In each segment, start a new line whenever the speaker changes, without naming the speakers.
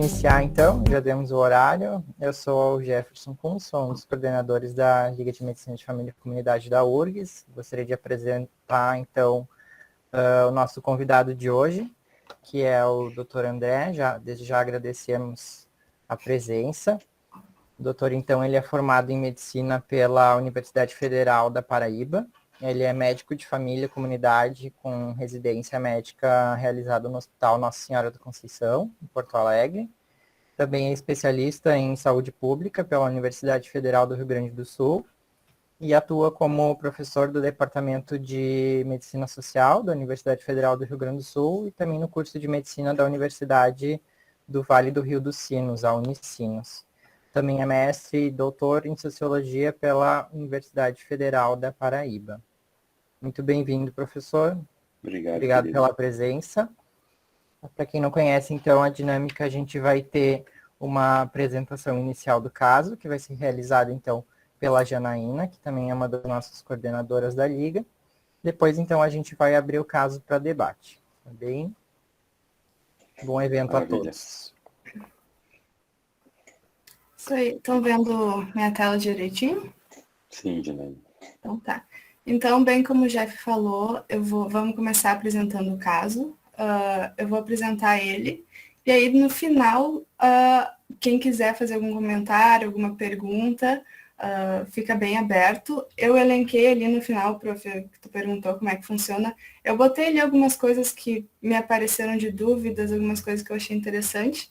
iniciar então, já demos o horário. Eu sou o Jefferson Kuhn, sou um dos coordenadores da Liga de Medicina de Família e Comunidade da URGS. Gostaria de apresentar então o nosso convidado de hoje, que é o Dr. André. Desde já agradecemos a presença. O doutor, então, ele é formado em Medicina pela Universidade Federal da Paraíba. Ele é médico de família e comunidade com residência médica realizada no Hospital Nossa Senhora da Conceição, em Porto Alegre. Também é especialista em saúde pública pela Universidade Federal do Rio Grande do Sul e atua como professor do Departamento de Medicina Social da Universidade Federal do Rio Grande do Sul e também no curso de Medicina da Universidade do Vale do Rio dos Sinos, a Unicinos. Também é mestre e doutor em Sociologia pela Universidade Federal da Paraíba. Muito bem-vindo, professor. Obrigado pela presença. Para quem não conhece, então, a dinâmica, a gente vai ter uma apresentação inicial do caso, que vai ser realizada, então, pela Janaína, que também é uma das nossas coordenadoras da Liga. Depois, então, a gente vai abrir o caso para debate. Tá bem? Bom evento a todos.
Isso aí. Estão vendo minha tela direitinho?
Sim, Janaína.
Então tá. Então, bem como o Jeff falou, vamos começar apresentando o caso. Eu vou apresentar ele. E aí, no final, quem quiser fazer algum comentário, alguma pergunta, fica bem aberto. Eu elenquei ali no final, prof, que tu perguntou como é que funciona. Eu botei ali algumas coisas que me apareceram de dúvidas, algumas coisas que eu achei interessante.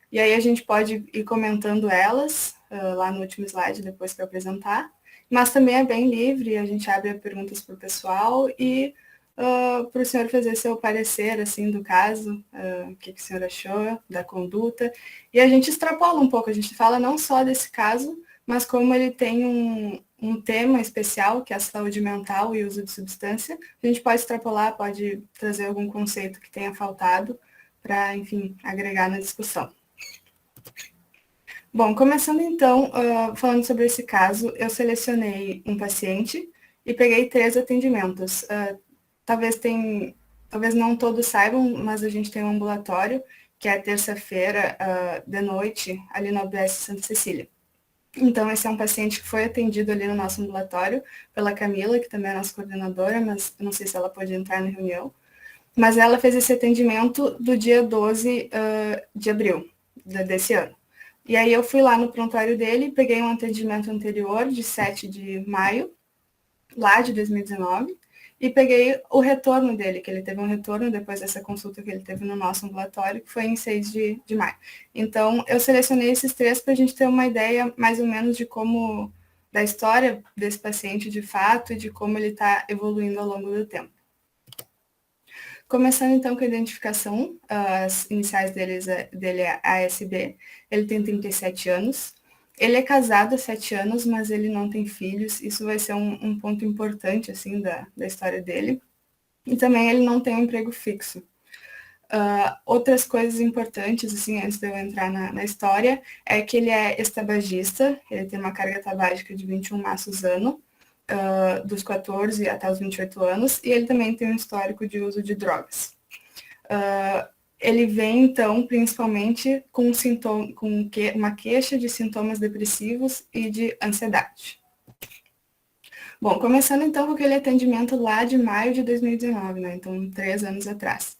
E aí a gente pode ir comentando elas lá no último slide, depois que eu apresentar. Mas também é bem livre, a gente abre perguntas para o pessoal e para o senhor fazer seu parecer assim, do caso, o que o senhor achou da conduta. E a gente extrapola um pouco, a gente fala não só desse caso, mas como ele tem um tema especial, que é a saúde mental e uso de substância, a gente pode extrapolar, pode trazer algum conceito que tenha faltado para, enfim, agregar na discussão. Bom, começando então, falando sobre esse caso, eu selecionei um paciente e peguei 3 atendimentos. Talvez não todos saibam, mas a gente tem um ambulatório, que é terça-feira de noite, ali na UBS Santa Cecília. Então, esse é um paciente que foi atendido ali no nosso ambulatório pela Camila, que também é nossa coordenadora, mas eu não sei se ela pode entrar na reunião. Mas ela fez esse atendimento do dia 12 de abril desse ano. E aí eu fui lá no prontuário dele, peguei um atendimento anterior, de 7 de maio, lá de 2019, e peguei o retorno dele, que ele teve um retorno depois dessa consulta que ele teve no nosso ambulatório, que foi em 6 de maio. Então, eu selecionei esses 3 para a gente ter uma ideia mais ou menos de como, da história desse paciente de fato, e de como ele está evoluindo ao longo do tempo. Começando então com a identificação, as iniciais dele é ASB, ele tem 37 anos, ele é casado há 7 anos, mas ele não tem filhos, isso vai ser um ponto importante assim, da história dele, e também ele não tem um emprego fixo. Outras coisas importantes, assim, antes de eu entrar na história, é que ele é ex-tabagista, ele tem uma carga tabágica de 21 maços ano, dos 14 até os 28 anos, e ele também tem um histórico de uso de drogas. Ele vem, então, principalmente com uma queixa de sintomas depressivos e de ansiedade. Bom, começando, então, com aquele atendimento lá de maio de 2019, né? Então, 3 anos atrás.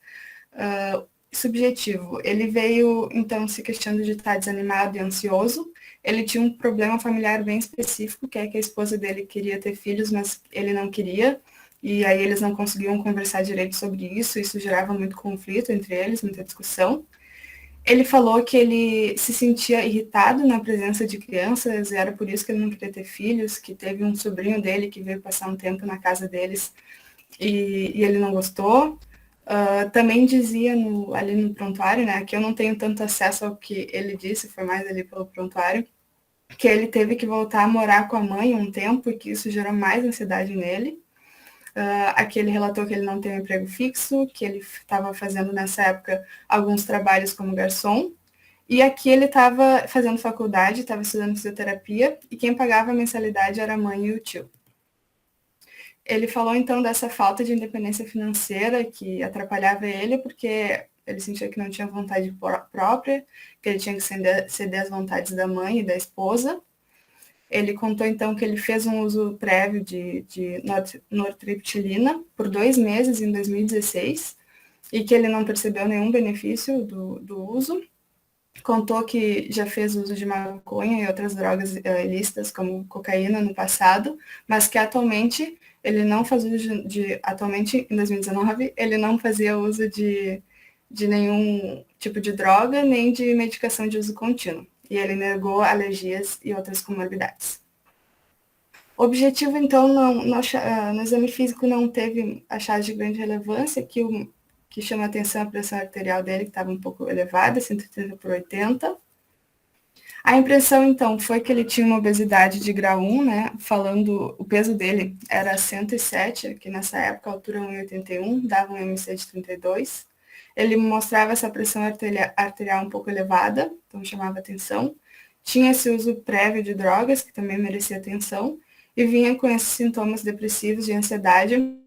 Subjetivo, ele veio, então, se questionando de estar desanimado e ansioso. Ele tinha um problema familiar bem específico, que é que a esposa dele queria ter filhos, mas ele não queria, e aí eles não conseguiam conversar direito sobre isso gerava muito conflito entre eles, muita discussão. Ele falou que ele se sentia irritado na presença de crianças, e era por isso que ele não queria ter filhos, que teve um sobrinho dele que veio passar um tempo na casa deles, e ele não gostou. Também dizia ali no prontuário, né, que eu não tenho tanto acesso ao que ele disse, foi mais ali pelo prontuário, que ele teve que voltar a morar com a mãe um tempo e que isso gerou mais ansiedade nele. Aqui ele relatou que ele não tem um emprego fixo, que ele estava fazendo nessa época alguns trabalhos como garçom, e aqui ele estava fazendo faculdade, estava estudando fisioterapia, e quem pagava a mensalidade era a mãe e o tio. Ele falou, então, dessa falta de independência financeira que atrapalhava ele, porque ele sentia que não tinha vontade própria, que ele tinha que ceder às vontades da mãe e da esposa. Ele contou, então, que ele fez um uso prévio de nortriptilina por 2 meses em 2016 e que ele não percebeu nenhum benefício do uso. Contou que já fez uso de maconha e outras drogas ilícitas, como cocaína, no passado, mas que atualmente ele não faz uso atualmente, em 2019, ele não fazia uso de nenhum tipo de droga, nem de medicação de uso contínuo. E ele negou alergias e outras comorbidades. O objetivo, então, no exame físico não teve achados de grande relevância, que chama a atenção a pressão arterial dele, que estava um pouco elevada, 130/80. A impressão, então, foi que ele tinha uma obesidade de grau 1, né? Falando, o peso dele era 107, que nessa época, a altura 1,81, dava um MC de 32. Ele mostrava essa pressão arterial um pouco elevada, então chamava atenção. Tinha esse uso prévio de drogas, que também merecia atenção, e vinha com esses sintomas depressivos de ansiedade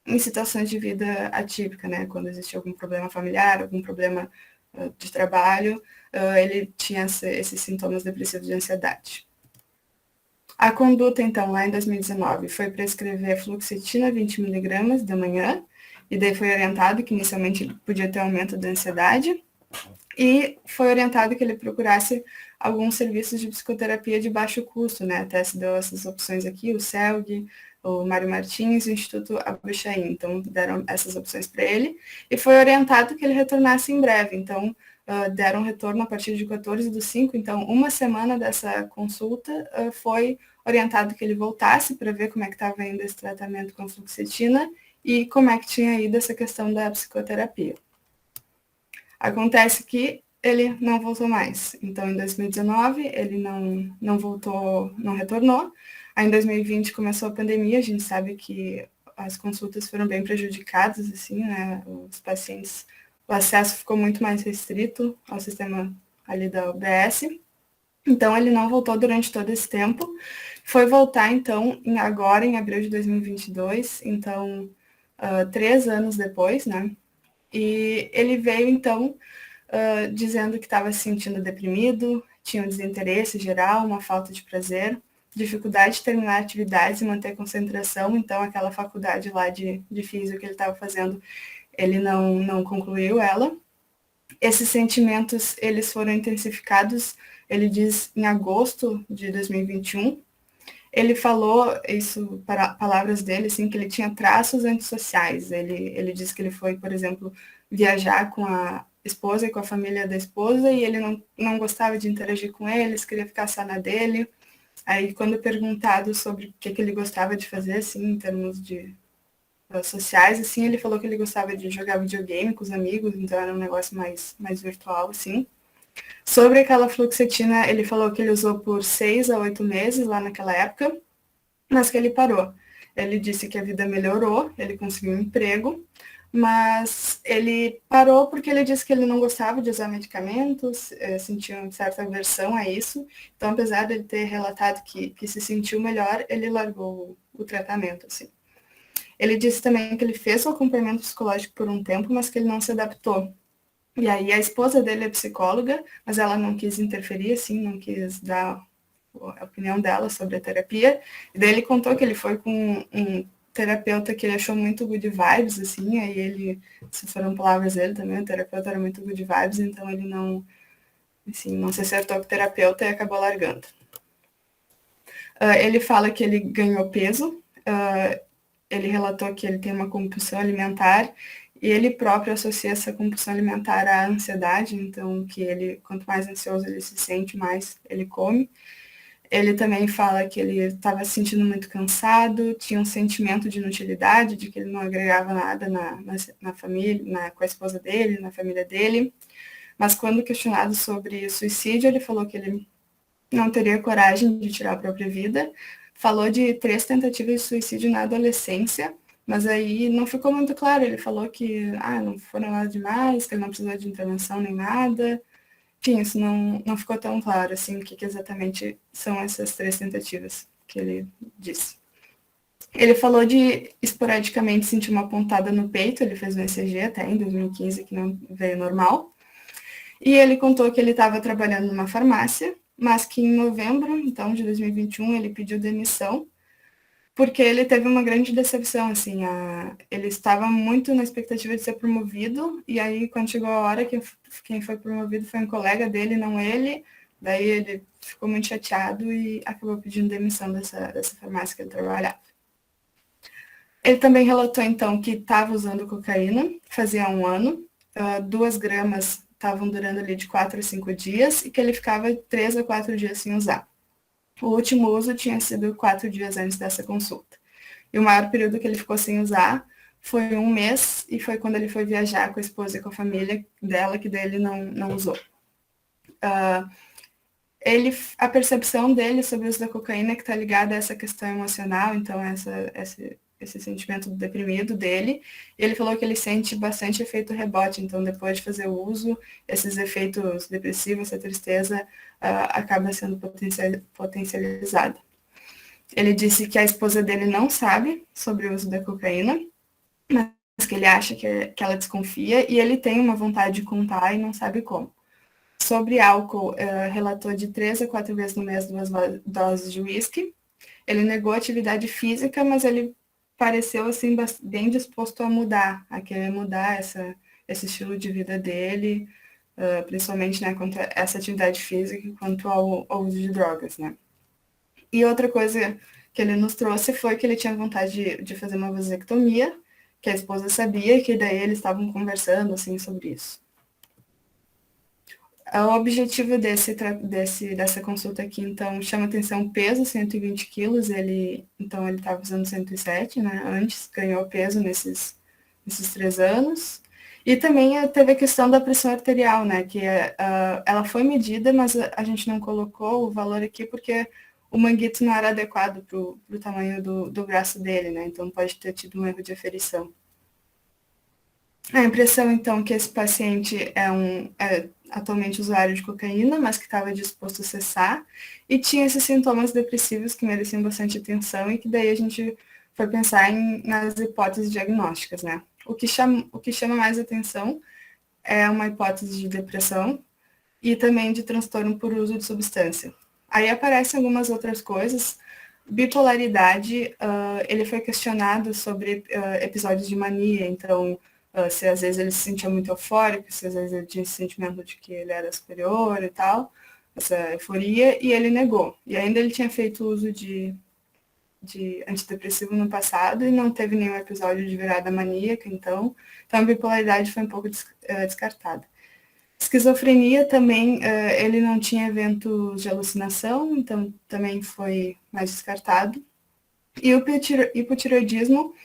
em situações de vida atípica, né? Quando existia algum problema familiar, algum problema de trabalho, ele tinha esses sintomas depressivos de ansiedade. A conduta, então, lá em 2019, foi prescrever fluoxetina 20 mg de manhã, e daí foi orientado que inicialmente ele podia ter aumento da ansiedade, e foi orientado que ele procurasse alguns serviços de psicoterapia de baixo custo, né? Até se deu essas opções aqui, o CELG, o Mário Martins e o Instituto Abuchain. Então, deram essas opções para ele, e foi orientado que ele retornasse em breve. Então, deram retorno a partir de 14/5, então, uma semana dessa consulta, foi orientado que ele voltasse para ver como é que estava indo esse tratamento com fluoxetina e como é que tinha ido essa questão da psicoterapia. Acontece que ele não voltou mais. Então, em 2019, ele não voltou, não retornou. Aí, em 2020, começou a pandemia. A gente sabe que as consultas foram bem prejudicadas, assim, né? Os pacientes, o acesso ficou muito mais restrito ao sistema ali da UBS. Então, ele não voltou durante todo esse tempo. Foi voltar, então, agora, em abril de 2022. Então, 3 anos depois, né? E ele veio, então, dizendo que estava se sentindo deprimido, tinha um desinteresse geral, uma falta de prazer, dificuldade de terminar atividades e manter concentração. Então, aquela faculdade lá de física que ele estava fazendo, ele não concluiu ela. Esses sentimentos, eles foram intensificados, ele diz, em agosto de 2021. Ele falou, isso para palavras dele, assim, que ele tinha traços antissociais. Ele disse que ele foi, por exemplo, viajar com a esposa e com a família da esposa, e ele não gostava de interagir com eles, queria ficar só na dele. Aí, quando perguntado sobre o que ele gostava de fazer, assim, em termos de sociais, assim, ele falou que ele gostava de jogar videogame com os amigos, então era um negócio mais virtual, assim. Sobre aquela fluoxetina, ele falou que ele usou por 6 a 8 meses lá naquela época, mas que ele parou. Ele disse que a vida melhorou, ele conseguiu um emprego, mas ele parou porque ele disse que ele não gostava de usar medicamentos, sentia uma certa aversão a isso. Então, apesar de ele ter relatado que se sentiu melhor, ele largou o tratamento, assim. Ele disse também que ele fez o acompanhamento psicológico por um tempo, mas que ele não se adaptou. E aí a esposa dele é psicóloga, mas ela não quis interferir, assim, não quis dar a opinião dela sobre a terapia. E daí ele contou que ele foi com um terapeuta que ele achou muito good vibes, assim, aí ele, se foram palavras dele também, o terapeuta era muito good vibes, então ele não se acertou com o terapeuta e acabou largando. Ele fala que ele ganhou peso, ele relatou que ele tem uma compulsão alimentar, e ele próprio associa essa compulsão alimentar à ansiedade, então que ele, quanto mais ansioso ele se sente, mais ele come. Ele também fala que ele estava se sentindo muito cansado, tinha um sentimento de inutilidade, de que ele não agregava nada na família, com a esposa dele, na família dele. Mas quando questionado sobre suicídio, ele falou que ele não teria coragem de tirar a própria vida. Falou de 3 tentativas de suicídio na adolescência, mas aí não ficou muito claro. Ele falou que não foram nada demais, que ele não precisou de intervenção nem nada. Enfim, isso não ficou tão claro, assim, o que exatamente são essas 3 tentativas que ele disse. Ele falou de esporadicamente sentir uma pontada no peito, ele fez um ECG até em 2015, que não veio normal. E ele contou que ele estava trabalhando numa farmácia, mas que em novembro, então, de 2021, ele pediu demissão, porque ele teve uma grande decepção, assim, ele estava muito na expectativa de ser promovido, e aí, quando chegou a hora, quem foi promovido foi um colega dele, não ele, daí ele ficou muito chateado e acabou pedindo demissão dessa farmácia que ele trabalhava. Ele também relatou, então, que estava usando cocaína, fazia 1 ano, 2 gramas estavam durando ali de 4 a 5 dias, e que ele ficava 3 a 4 dias sem usar. O último uso tinha sido 4 dias antes dessa consulta. E o maior período que ele ficou sem usar foi 1 mês, e foi quando ele foi viajar com a esposa e com a família dela, que daí ele não usou. A percepção dele sobre o uso da cocaína é que está ligada a essa questão emocional, então esse sentimento deprimido dele. Ele falou que ele sente bastante efeito rebote, então depois de fazer o uso, esses efeitos depressivos, essa tristeza, acaba sendo potencializada. Ele disse que a esposa dele não sabe sobre o uso da cocaína, mas que ele acha que ela desconfia, e ele tem uma vontade de contar e não sabe como. Sobre álcool, relatou de 3 a 4 vezes no mês 2 doses de uísque. Ele negou atividade física, mas ele pareceu assim bem disposto a querer mudar esse estilo de vida dele, principalmente, né, quanto a essa atividade física, quanto ao uso de drogas, né. E outra coisa que ele nos trouxe foi que ele tinha vontade de fazer uma vasectomia, que a esposa sabia, e que daí eles estavam conversando assim sobre isso. O objetivo dessa consulta aqui, então, chama atenção o peso, 120 quilos, então ele estava usando 107, né, antes, ganhou peso nesses 3 anos. E também teve a questão da pressão arterial, né, que ela foi medida, mas a gente não colocou o valor aqui porque o manguito não era adequado para o tamanho do braço dele, né, então pode ter tido um erro de aferição. A impressão, então, que esse paciente é atualmente usuário de cocaína, mas que estava disposto a cessar, e tinha esses sintomas depressivos que mereciam bastante atenção, e que daí a gente foi pensar nas hipóteses diagnósticas, né? O que chama mais atenção é uma hipótese de depressão e também de transtorno por uso de substância. Aí aparecem algumas outras coisas. Bipolaridade, ele foi questionado sobre episódios de mania, então se às vezes ele se sentia muito eufórico, se às vezes ele tinha esse sentimento de que ele era superior e tal, essa euforia, e ele negou. E ainda ele tinha feito uso de antidepressivo no passado e não teve nenhum episódio de virada maníaca, então a bipolaridade foi um pouco descartada. Esquizofrenia também, ele não tinha eventos de alucinação, então também foi mais descartado. E o hipotireoidismo,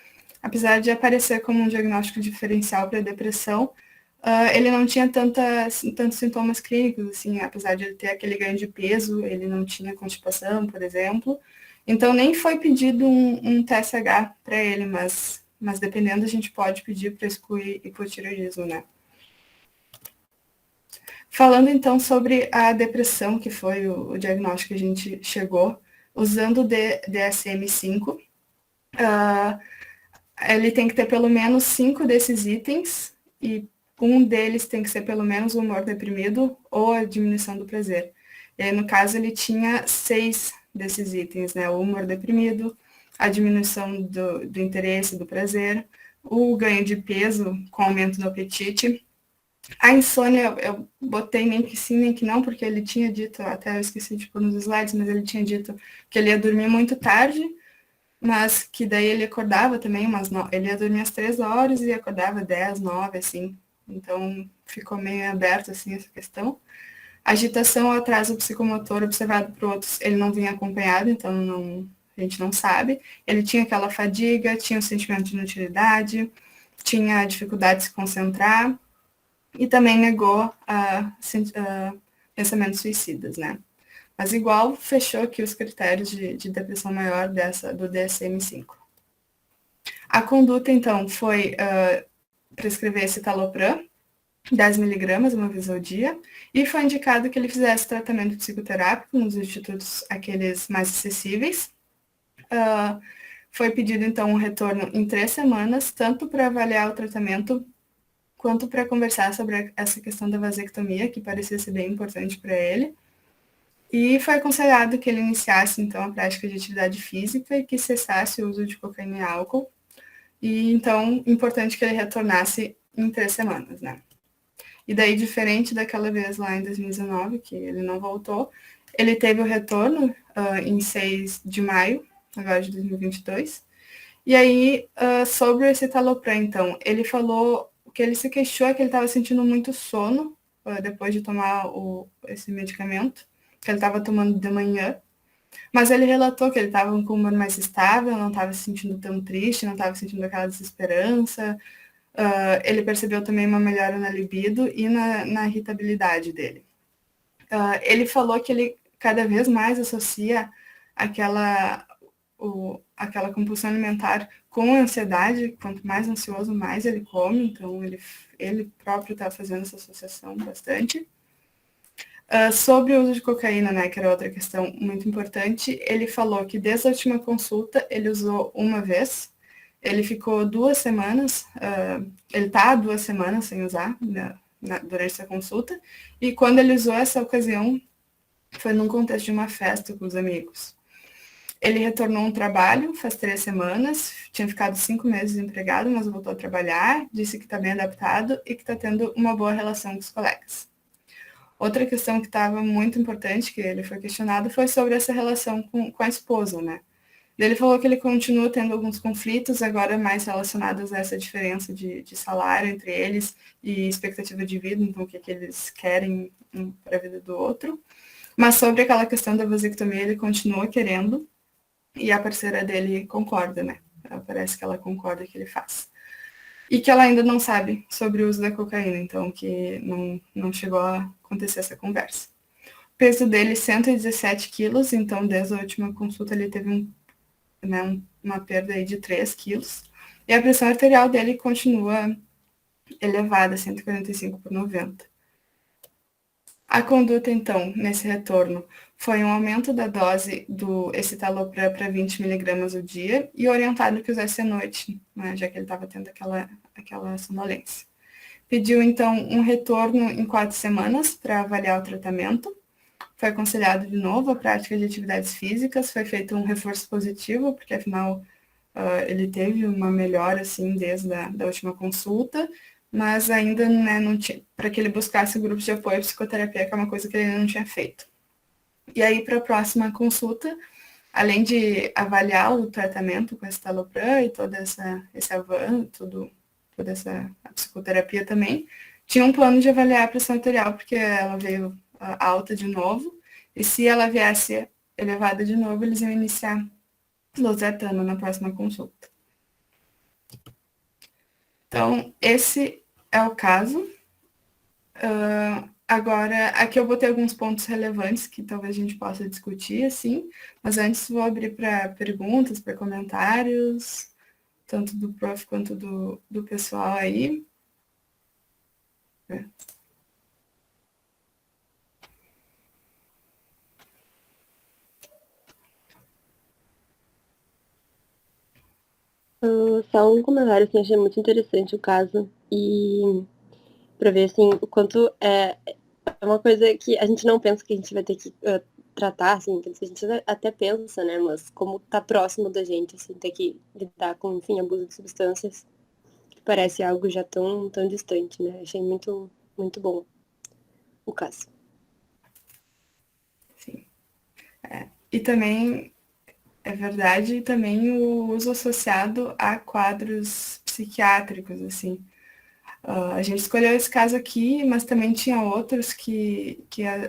apesar de aparecer como um diagnóstico diferencial para a depressão, ele não tinha tantos sintomas clínicos, assim, apesar de ele ter aquele ganho de peso, ele não tinha constipação, por exemplo. Então, nem foi pedido um TSH para ele, mas dependendo, a gente pode pedir para excluir hipotireoidismo, né? Falando, então, sobre a depressão, que foi o diagnóstico que a gente chegou, usando o DSM-5, ele tem que ter pelo menos 5 desses itens, e um deles tem que ser pelo menos o humor deprimido ou a diminuição do prazer. E aí, no caso, ele tinha 6 desses itens, né? O humor deprimido, a diminuição do interesse, do prazer, o ganho de peso com aumento do apetite. A insônia, eu botei nem que sim, nem que não, porque ele tinha dito, até eu esqueci de pôr nos slides, mas ele tinha dito que ele ia dormir muito tarde, mas que daí ele acordava também, ele ia dormir às 3 horas e acordava 10, 9, assim. Então, ficou meio aberto, assim, essa questão. Agitação, atraso psicomotor observado por outros, ele não vinha acompanhado, então a gente não sabe. Ele tinha aquela fadiga, tinha o sentimento de inutilidade, tinha dificuldade de se concentrar, e também negou pensamentos suicidas, né? Mas igual fechou aqui os critérios de depressão maior do DSM-5. A conduta, então, foi prescrever citalopram, 10 miligramas uma vez ao dia, e foi indicado que ele fizesse tratamento psicoterápico nos institutos aqueles mais acessíveis. Foi pedido, então, um retorno em 3 semanas, tanto para avaliar o tratamento, quanto para conversar sobre essa questão da vasectomia, que parecia ser bem importante para ele. E foi aconselhado que ele iniciasse, então, a prática de atividade física e que cessasse o uso de cocaína e álcool. E, então, importante que ele retornasse em 3 semanas, né? E daí, diferente daquela vez lá em 2019, que ele não voltou, ele teve o retorno em 6 de maio, agora de 2022. E aí, sobre o escitalopram, então, ele falou que ele se queixou que ele estava sentindo muito sono depois de tomar esse medicamento, que ele estava tomando de manhã. Mas ele relatou que ele estava com um humor mais estável, não estava se sentindo tão triste, não estava sentindo aquela desesperança. Ele percebeu também uma melhora na libido e na irritabilidade dele. Ele falou que ele cada vez mais associa aquela compulsão alimentar com a ansiedade. Quanto mais ansioso, mais ele come. Então, ele próprio está fazendo essa associação bastante. Sobre o uso de cocaína, né, que era outra questão muito importante, ele falou que desde a última consulta ele usou uma vez, ele ficou 2 semanas, ele está 2 semanas sem usar, né, durante essa consulta, e quando ele usou essa ocasião, foi num contexto de uma festa com os amigos. Ele retornou um trabalho faz 3 semanas, tinha ficado 5 meses desempregado, mas voltou a trabalhar, disse que está bem adaptado e que está tendo uma boa relação com os colegas. Outra questão que estava muito importante, que ele foi questionado, foi sobre essa relação com a esposa, né? Ele falou que ele continua tendo alguns conflitos, agora mais relacionados a essa diferença de salário entre eles e expectativa de vida, então o que eles querem para a vida do outro. Mas sobre aquela questão da vasectomia, ele continua querendo, e a parceira dele concorda, né? Parece que ela concorda que ele faz. E que ela ainda não sabe sobre o uso da cocaína, então que não chegou a acontecer essa conversa. O peso dele, 117 quilos, então desde a última consulta ele teve uma perda aí de 3 quilos. E a pressão arterial dele continua elevada, 145/90. A conduta, então, nesse retorno, foi um aumento da dose do escitalopram para 20 miligramas ao dia e orientado que usasse à noite, né, já que ele estava tendo aquela sonolência. Pediu, então, um retorno em 4 semanas para avaliar o tratamento. Foi aconselhado de novo a prática de atividades físicas, foi feito um reforço positivo, porque afinal ele teve uma melhora assim desde da última consulta, mas ainda, né, não tinha, para que ele buscasse grupos de apoio à psicoterapia, que é uma coisa que ele ainda não tinha feito. E aí, para a próxima consulta, além de avaliar o tratamento com escitalopram e todo esse avanço, toda essa psicoterapia também, tinha um plano de avaliar a pressão arterial, porque ela veio alta de novo, e se ela viesse elevada de novo, eles iam iniciar losartano na próxima consulta. Então, esse é o caso. Agora, aqui eu botei alguns pontos relevantes que talvez a gente possa discutir, assim, mas antes vou abrir para perguntas, para comentários, tanto do prof quanto do pessoal aí.
Só um comentário, assim, achei muito interessante o caso e para ver, assim, o quanto é uma coisa que a gente não pensa que a gente vai ter que tratar, assim, a gente até pensa, né, mas como tá próximo da gente, assim, ter que lidar com, enfim, abuso de substâncias, que parece algo já tão distante, né, achei muito, muito bom o caso.
Sim. E também é verdade, também o uso associado a quadros psiquiátricos, assim. A gente escolheu esse caso aqui, mas também tinha outros que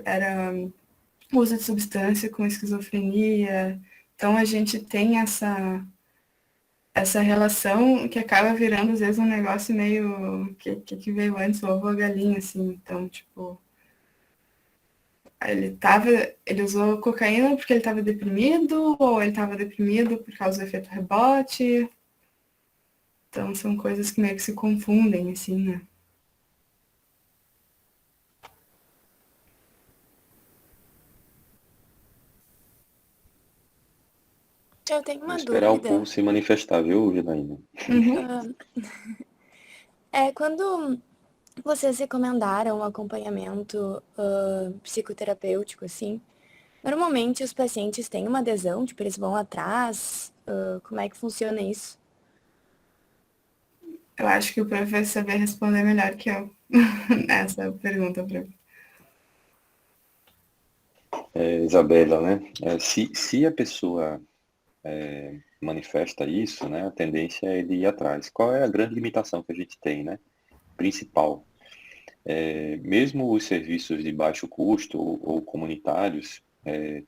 era uso de substância com esquizofrenia. Então, a gente tem essa relação que acaba virando, às vezes, um negócio meio que veio antes, o ovo ou a galinha, assim. Então, tipo, ele usou cocaína porque ele estava deprimido, ou ele estava deprimido por causa do efeito rebote. Então, são coisas que meio que se confundem, assim, né?
Eu tenho
Vou
uma
esperar o
dúvida.
povo se manifestar, viu, Janaína?
Uhum.
Quando vocês recomendaram um acompanhamento psicoterapêutico, assim, normalmente os pacientes têm uma adesão, tipo, eles vão atrás? Como é que funciona isso?
Eu acho que o prof vai saber responder melhor que eu essa pergunta, prof.
Isabela, né? Se a pessoa manifesta isso, né, a tendência é ele ir atrás. Qual é a grande limitação que a gente tem, né? Principal. Mesmo os serviços de baixo custo ou comunitários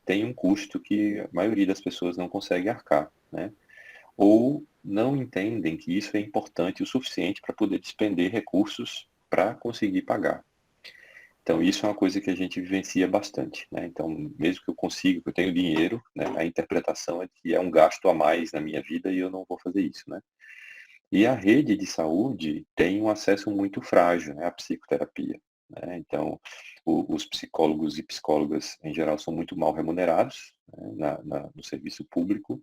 têm um custo que a maioria das pessoas não consegue arcar, né? Ou não entendem que isso é importante o suficiente para poder despender recursos para conseguir pagar. Então, isso é uma coisa que a gente vivencia bastante, né? Então, mesmo que eu consiga, que eu tenho dinheiro, né, a interpretação é que é um gasto a mais na minha vida e eu não vou fazer isso, né? E a rede de saúde tem um acesso muito frágil, né, à psicoterapia, né? Então, os psicólogos e psicólogas, em geral, são muito mal remunerados, né, no serviço público,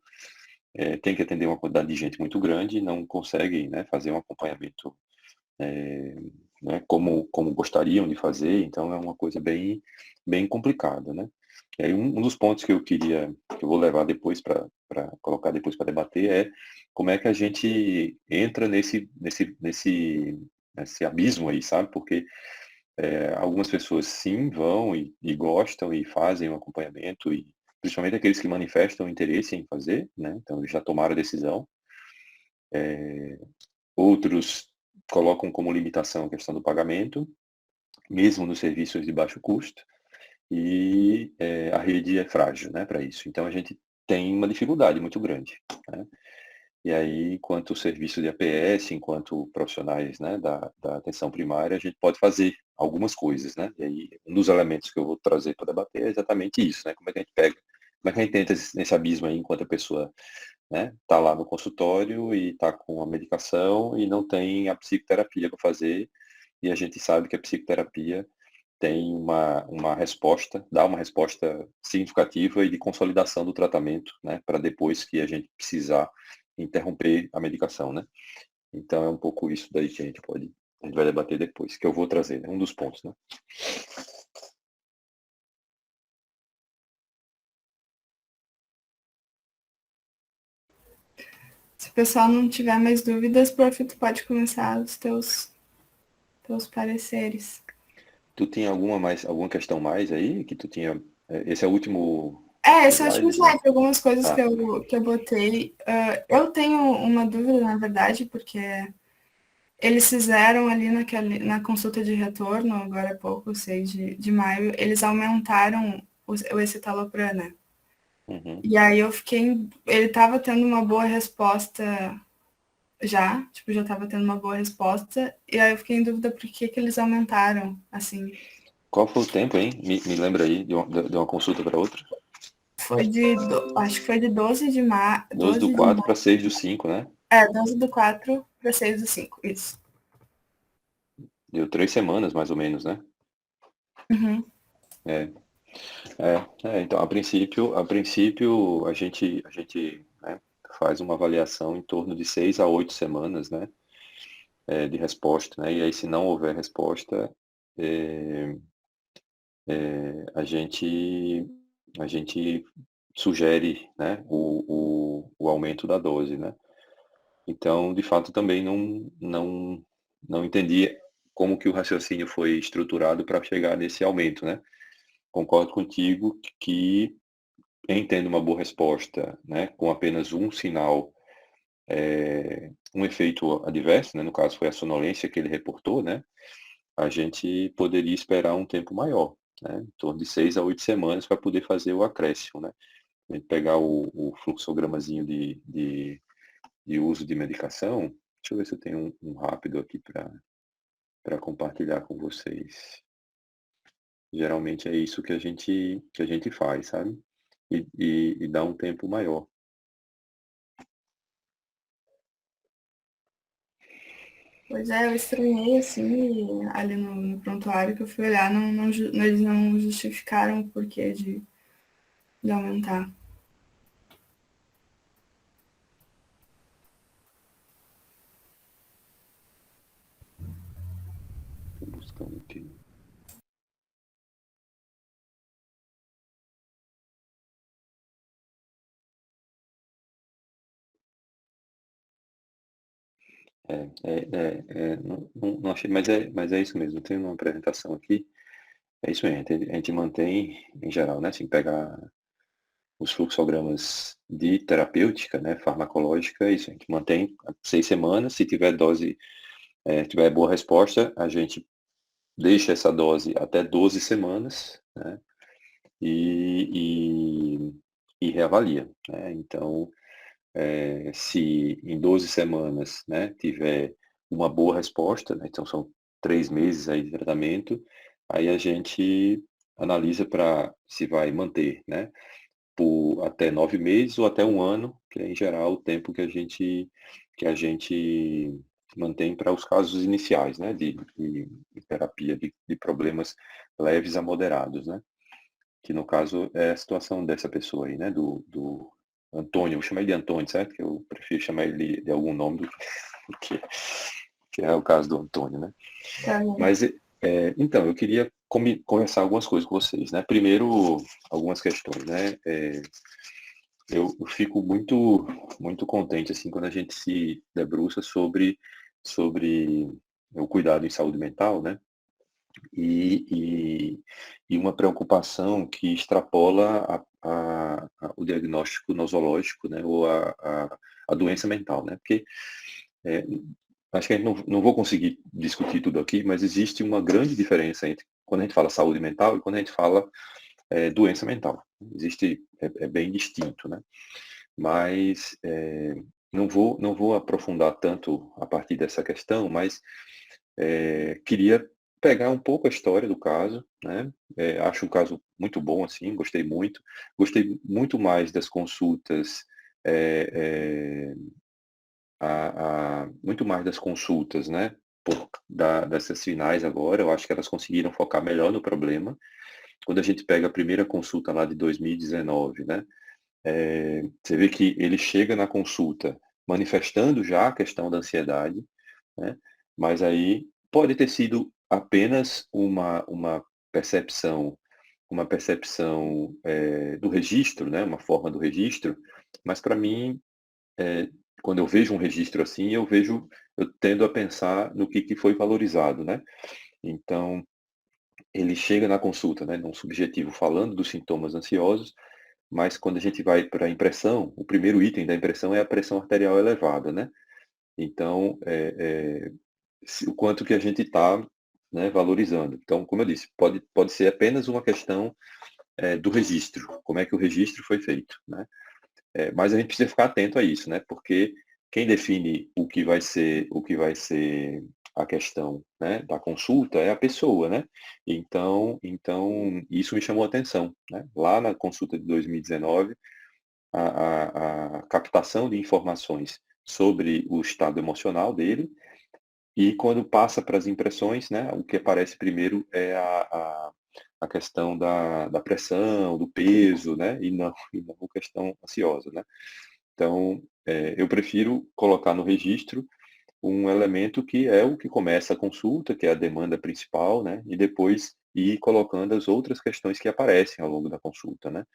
tem que atender uma quantidade de gente muito grande, não conseguem, né, fazer um acompanhamento né, como gostariam de fazer, então é uma coisa bem complicada, né? E aí um dos pontos que eu vou levar depois para colocar depois para debater é como é que a gente entra nesse abismo aí, sabe? Porque algumas pessoas sim vão e gostam e fazem o acompanhamento e principalmente aqueles que manifestam interesse em fazer, né? Então eles já tomaram a decisão. Outros colocam como limitação a questão do pagamento, mesmo nos serviços de baixo custo, e a rede é frágil, né, para isso. Então a gente tem uma dificuldade muito grande, né? E aí, enquanto serviço de APS, enquanto profissionais, né, da atenção primária, a gente pode fazer algumas coisas, né? E aí, um dos elementos que eu vou trazer para debater é exatamente isso, né? Como é que a gente pega, como é que a gente entra nesse abismo aí, enquanto a pessoa, né, tá lá no consultório e tá com a medicação e não tem a psicoterapia para fazer, e a gente sabe que a psicoterapia tem uma resposta, dá uma resposta significativa e de consolidação do tratamento, né, para depois que a gente precisar interromper a medicação, né? Então é um pouco isso daí que a gente vai debater depois, que eu vou trazer, né, um dos pontos, né?
Se o pessoal não tiver mais dúvidas, prof, tu pode começar os teus pareceres.
Tu tinha alguma questão mais aí que tu tinha? Esse é o último
Esse é o último
slide, né?
slide, algumas coisas
Tá.
que eu botei. Eu tenho uma dúvida, na verdade, porque eles fizeram ali na consulta de retorno, agora há pouco, 6 de maio, eles aumentaram o escitalopram, né?
Uhum.
E aí eu fiquei. Ele estava tendo uma boa resposta já, tipo, já estava tendo uma boa resposta, e aí eu fiquei em dúvida por que eles aumentaram, assim.
Qual foi o tempo, hein? Me lembra aí de uma consulta para outra?
Acho que foi de 12 de maio.
12/4 para 6/5, né?
12/4 para 6/5, isso.
Deu 3 semanas, mais ou menos, né?
Uhum.
Então, a princípio a gente né, faz uma avaliação em torno de 6 a 8 semanas, né, de resposta, né, e aí se não houver resposta, é, a gente sugere, né, o aumento da dose, né. Então, de fato, também não entendi como que o raciocínio foi estruturado para chegar nesse aumento, né. Concordo contigo que tendo uma boa resposta, né, com apenas um sinal, um efeito adverso, né, no caso foi a sonolência que ele reportou, né, a gente poderia esperar um tempo maior, né, em torno de 6 a 8 semanas para poder fazer o acréscimo, né. A gente pegar o fluxogramazinho de uso de medicação, deixa eu ver se eu tenho um rápido aqui para compartilhar com vocês. Geralmente é isso que a gente faz, sabe? E dá um tempo maior.
Pois é, eu estranhei, assim, ali no prontuário que eu fui olhar, eles não justificaram o porquê de aumentar.
Só um minutinho. Não achei, mas é isso mesmo. Tem uma apresentação aqui. É isso mesmo. A gente mantém, em geral, né? Assim, pega os fluxogramas de terapêutica, né? Farmacológica, é isso. A gente mantém 6 semanas. Se tiver dose, tiver boa resposta, a gente deixa essa dose até 12 semanas, né? E reavalia, né? Então, se em 12 semanas, né, tiver uma boa resposta, né, então são 3 meses aí de tratamento, aí a gente analisa para se vai manter, né, por até 9 meses ou até um ano, que é em geral o tempo que a gente mantém para os casos iniciais, né, de terapia de problemas leves a moderados, né, que no caso é a situação dessa pessoa aí, né, do Antônio, eu vou chamar ele de Antônio, certo? Que eu prefiro chamar ele de algum nome do que é o caso do Antônio, né?
Tá bom.
Mas, então, eu queria conversar algumas coisas com vocês, né? Primeiro, algumas questões, né? Eu fico muito contente, assim, quando a gente se debruça sobre o cuidado em saúde mental, né? E uma preocupação que extrapola o diagnóstico nosológico, né, ou a doença mental, né, porque acho que a gente não vou conseguir discutir tudo aqui, mas existe uma grande diferença entre quando a gente fala saúde mental e quando a gente fala doença mental. Existe, é bem distinto, né, mas não vou aprofundar tanto a partir dessa questão, mas queria pegar um pouco a história do caso, né? Acho um caso muito bom, assim, gostei muito mais das consultas, muito mais das consultas, né? Dessas finais agora, eu acho que elas conseguiram focar melhor no problema. Quando a gente pega a primeira consulta lá de 2019, né? Você vê que ele chega na consulta manifestando já a questão da ansiedade, né? Mas aí pode ter sido apenas uma percepção, do registro, né? Uma forma do registro, mas para mim, quando eu vejo um registro assim, eu tendo a pensar no que foi valorizado, né? Então, ele chega na consulta, né, num subjetivo falando dos sintomas ansiosos, mas quando a gente vai para a impressão, o primeiro item da impressão é a pressão arterial elevada, né? Então, o quanto que a gente está, né, valorizando. Então, como eu disse, pode ser apenas uma questão do registro, como é que o registro foi feito, né? Mas a gente precisa ficar atento a isso, né? Porque quem define o que vai ser a questão, né, da consulta é a pessoa, né? Então isso me chamou a atenção, né? Lá na consulta de 2019, a captação de informações sobre o estado emocional dele, e quando passa para as impressões, né, o que aparece primeiro é a questão da pressão, do peso, né, e não a questão ansiosa, né. Então, eu prefiro colocar no registro um elemento que é o que começa a consulta, que é a demanda principal, né, e depois ir colocando as outras questões que aparecem ao longo da consulta, né,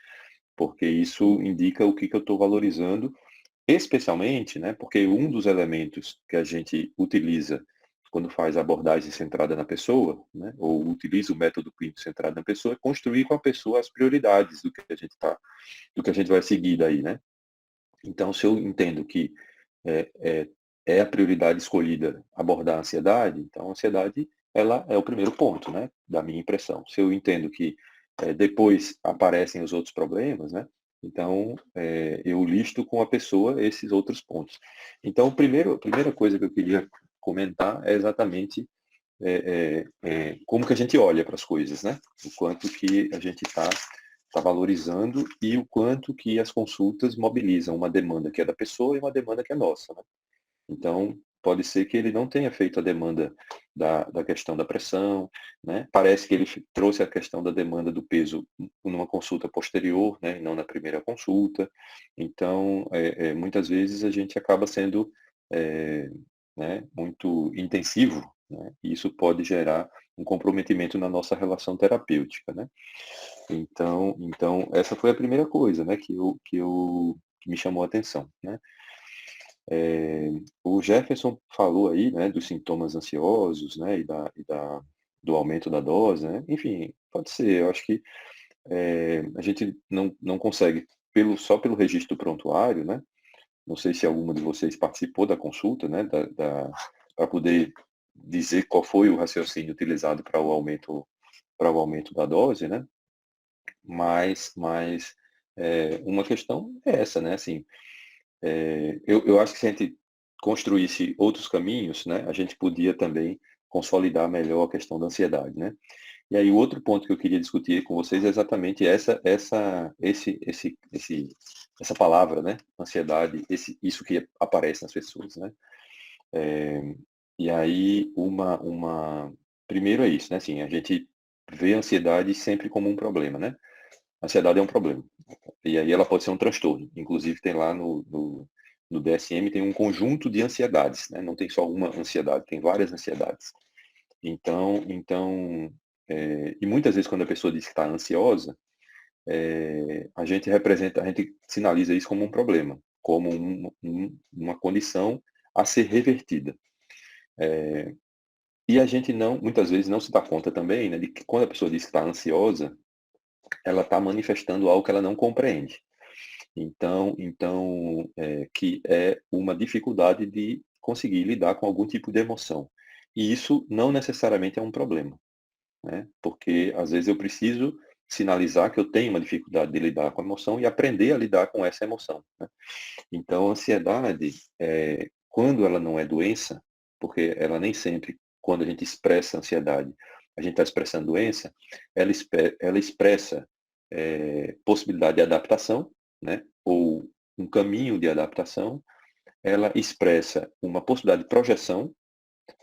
porque isso indica o que eu estou valorizando, especialmente, né, porque um dos elementos que a gente utiliza quando faz a abordagem centrada na pessoa, né, ou utiliza o método clínico centrado na pessoa, é construir com a pessoa as prioridades do que a gente vai seguir daí, né. Então, se eu entendo que é, é, é a prioridade escolhida abordar a ansiedade, então a ansiedade ela é o primeiro ponto, né, da minha impressão. Se eu entendo que depois aparecem os outros problemas, né, então eu listo com a pessoa esses outros pontos. Então, a primeira coisa que eu queria comentar é exatamente como que a gente olha para as coisas, né, o quanto que a gente está valorizando e o quanto que as consultas mobilizam uma demanda que é da pessoa e uma demanda que é nossa, né? Então, pode ser que ele não tenha feito a demanda da questão da pressão, né? Parece que ele trouxe a questão da demanda do peso numa consulta posterior, né? E não na primeira consulta. Então, muitas vezes a gente acaba sendo né, muito intensivo, né? E isso pode gerar um comprometimento na nossa relação terapêutica, né? Então essa foi a primeira coisa, né, que me chamou a atenção, né? O Jefferson falou aí, né, dos sintomas ansiosos, né, do aumento da dose, né? Enfim, pode ser. Eu acho que a gente não consegue, só pelo registro prontuário, né? Não sei se alguma de vocês participou da consulta, né, para poder dizer qual foi o raciocínio utilizado para o aumento da dose, né? Mas uma questão é essa, né? Assim, eu acho que se a gente construísse outros caminhos, né, a gente podia também consolidar melhor a questão da ansiedade, né? E aí o outro ponto que eu queria discutir com vocês é exatamente essa palavra, né, ansiedade, isso que aparece nas pessoas, né? E aí primeiro é isso, né? Assim, a gente vê a ansiedade sempre como um problema, né? A ansiedade é um problema. E aí ela pode ser um transtorno. Inclusive tem lá no DSM tem um conjunto de ansiedades, né? Não tem só uma ansiedade, tem várias ansiedades. Então, e muitas vezes quando a pessoa diz que está ansiosa, a gente sinaliza isso como um problema, como uma condição a ser revertida. E a gente muitas vezes não se dá conta também, né, de que quando a pessoa diz que está ansiosa, ela está manifestando algo que ela não compreende. Então que é uma dificuldade de conseguir lidar com algum tipo de emoção. E isso não necessariamente é um problema, né? Porque às vezes eu preciso sinalizar que eu tenho uma dificuldade de lidar com a emoção e aprender a lidar com essa emoção, né? Então, a ansiedade, quando ela não é doença, porque ela nem sempre, quando a gente expressa ansiedade, a gente está expressando doença, ela expressa possibilidade de adaptação, né? Ou um caminho de adaptação, ela expressa uma possibilidade de projeção,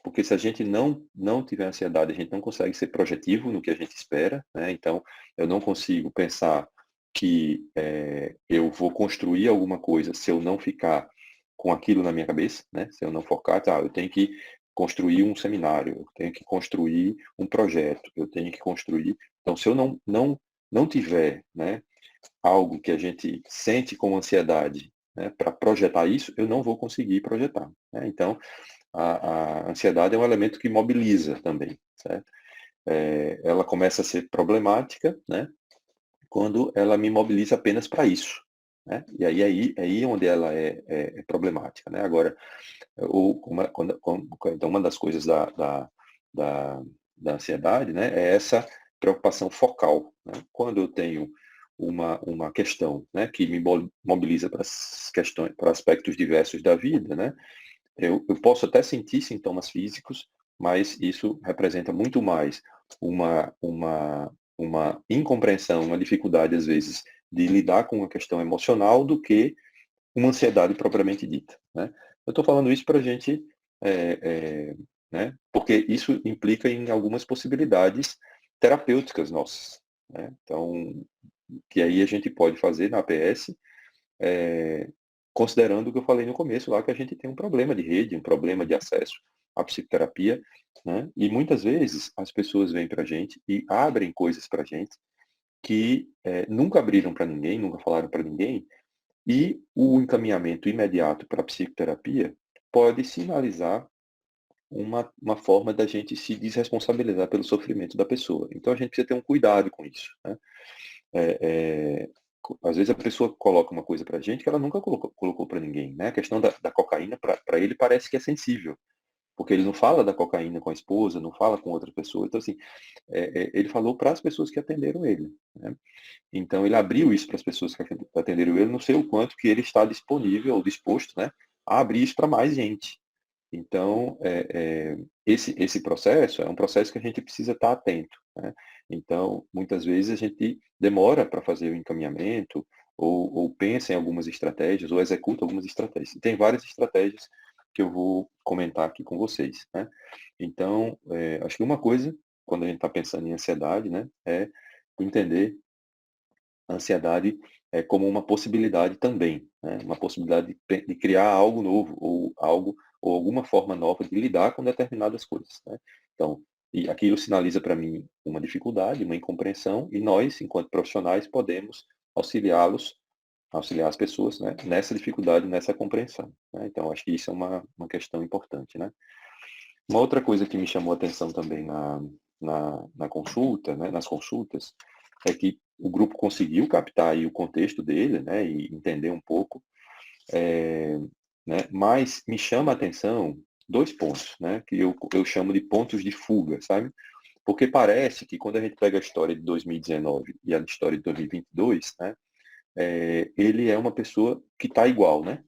porque se a gente não tiver ansiedade, a gente não consegue ser projetivo no que a gente espera, né? Então, eu não consigo pensar que eu vou construir alguma coisa se eu não ficar com aquilo na minha cabeça, né? Se eu não focar, eu tenho que construir um seminário, eu tenho que construir um projeto, eu tenho que construir. Então, se eu não tiver, né, algo que a gente sente como ansiedade, né, para projetar isso, eu não vou conseguir projetar, né? Então, a ansiedade é um elemento que mobiliza também, certo? Ela começa a ser problemática, né, quando ela me mobiliza apenas para isso, né? E aí onde ela é problemática, né? Agora, então uma das coisas da ansiedade, né, é essa preocupação focal, né? Quando eu tenho uma questão, né, que me mobiliza para as questões, para aspectos diversos da vida, né? Eu posso até sentir sintomas físicos, mas isso representa muito mais uma incompreensão, uma dificuldade, às vezes, de lidar com uma questão emocional do que uma ansiedade propriamente dita, né? Eu estou falando isso para a gente, né? Porque isso implica em algumas possibilidades terapêuticas nossas, né? Então, que aí a gente pode fazer na APS, considerando o que eu falei no começo lá, que a gente tem um problema de rede, um problema de acesso à psicoterapia, né? E muitas vezes as pessoas vêm para a gente e abrem coisas para a gente que nunca abriram para ninguém, nunca falaram para ninguém, e o encaminhamento imediato para a psicoterapia pode sinalizar uma forma da gente se desresponsabilizar pelo sofrimento da pessoa. Então a gente precisa ter um cuidado com isso, né? Às vezes a pessoa coloca uma coisa para a gente que ela nunca colocou para ninguém, né? A questão da cocaína, para ele, parece que é sensível, porque ele não fala da cocaína com a esposa, não fala com outra pessoa. Então, assim, ele falou para as pessoas que atenderam ele, né? Então, ele abriu isso para as pessoas que atenderam ele, não sei o quanto que ele está disponível ou disposto, né, a abrir isso para mais gente. Então, esse processo é um processo que a gente precisa estar atento, né? Então, muitas vezes a gente demora para fazer o encaminhamento, ou pensa em algumas estratégias, ou executa algumas estratégias. E tem várias estratégias que eu vou comentar aqui com vocês, né? Então, acho que uma coisa, quando a gente está pensando em ansiedade, né, é entender a ansiedade como uma possibilidade também, né? Uma possibilidade de criar algo novo, ou alguma forma nova de lidar com determinadas coisas, né? Então, E aquilo sinaliza para mim uma dificuldade, uma incompreensão, e nós, enquanto profissionais, podemos auxiliar as pessoas, né, nessa dificuldade, nessa compreensão, né? Então, acho que isso é uma questão importante, né? Uma outra coisa que me chamou a atenção também na consulta, né, nas consultas, é que o grupo conseguiu captar aí o contexto dele, né, e entender um pouco, né, mas me chama a atenção 2 pontos, né, que eu chamo de pontos de fuga, sabe? Porque parece que quando a gente pega a história de 2019 e a história de 2022, né, ele é uma pessoa que está igual, né?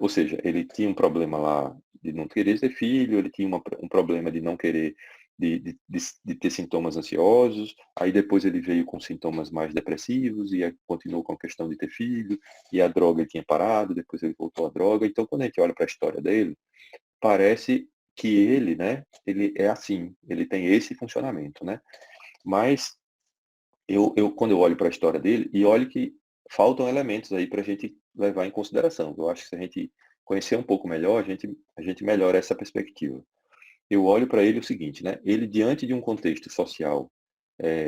Ou seja, ele tinha um problema lá de não querer ter filho, ele tinha um problema de não querer, de ter sintomas ansiosos, aí depois ele veio com sintomas mais depressivos e continuou com a questão de ter filho, e a droga ele tinha parado, depois ele voltou à droga. Então, quando a gente olha para a história dele, parece que ele, né, ele é assim, ele tem esse funcionamento, né? Mas quando eu olho para a história dele, e olho que faltam elementos aí para a gente levar em consideração. Eu acho que se a gente conhecer um pouco melhor, a gente melhora essa perspectiva. Eu olho para ele o seguinte, né? Ele, diante de um contexto social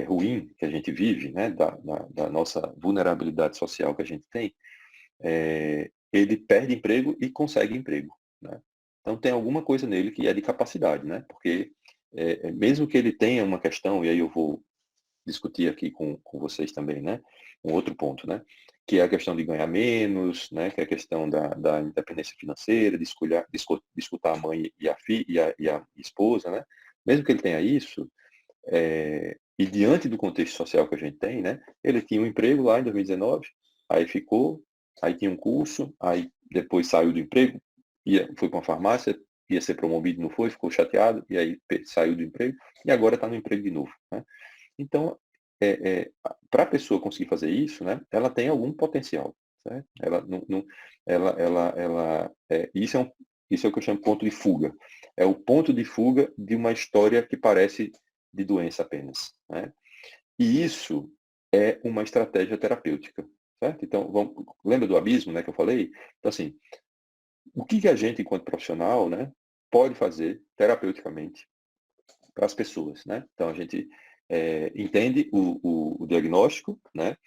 ruim que a gente vive, né? Da nossa vulnerabilidade social que a gente tem, ele perde emprego e consegue emprego, né? Então tem alguma coisa nele que é de capacidade, né? Porque mesmo que ele tenha uma questão, e aí eu vou discutir aqui com vocês também, né? Um outro ponto, né? Que é a questão de ganhar menos, né? Que é a questão da independência financeira, de escutar a mãe e a filha e a esposa, né? Mesmo que ele tenha isso, e diante do contexto social que a gente tem, né? Ele tinha um emprego lá em 2019, aí ficou, aí tinha um curso, aí depois saiu do emprego, foi para uma farmácia, ia ser promovido, não foi, ficou chateado, e aí saiu do emprego, e agora está no emprego de novo, né? Então, para a pessoa conseguir fazer isso, né, ela tem algum potencial, certo? Ela não, isso é o que eu chamo de ponto de fuga. É o ponto de fuga de uma história que parece de doença apenas, né? E isso é uma estratégia terapêutica, certo? Então, lembra do abismo, né, que eu falei? Então, assim, o que a gente, enquanto profissional, né, pode fazer terapeuticamente para as pessoas, né? Então a gente entende o diagnóstico, né?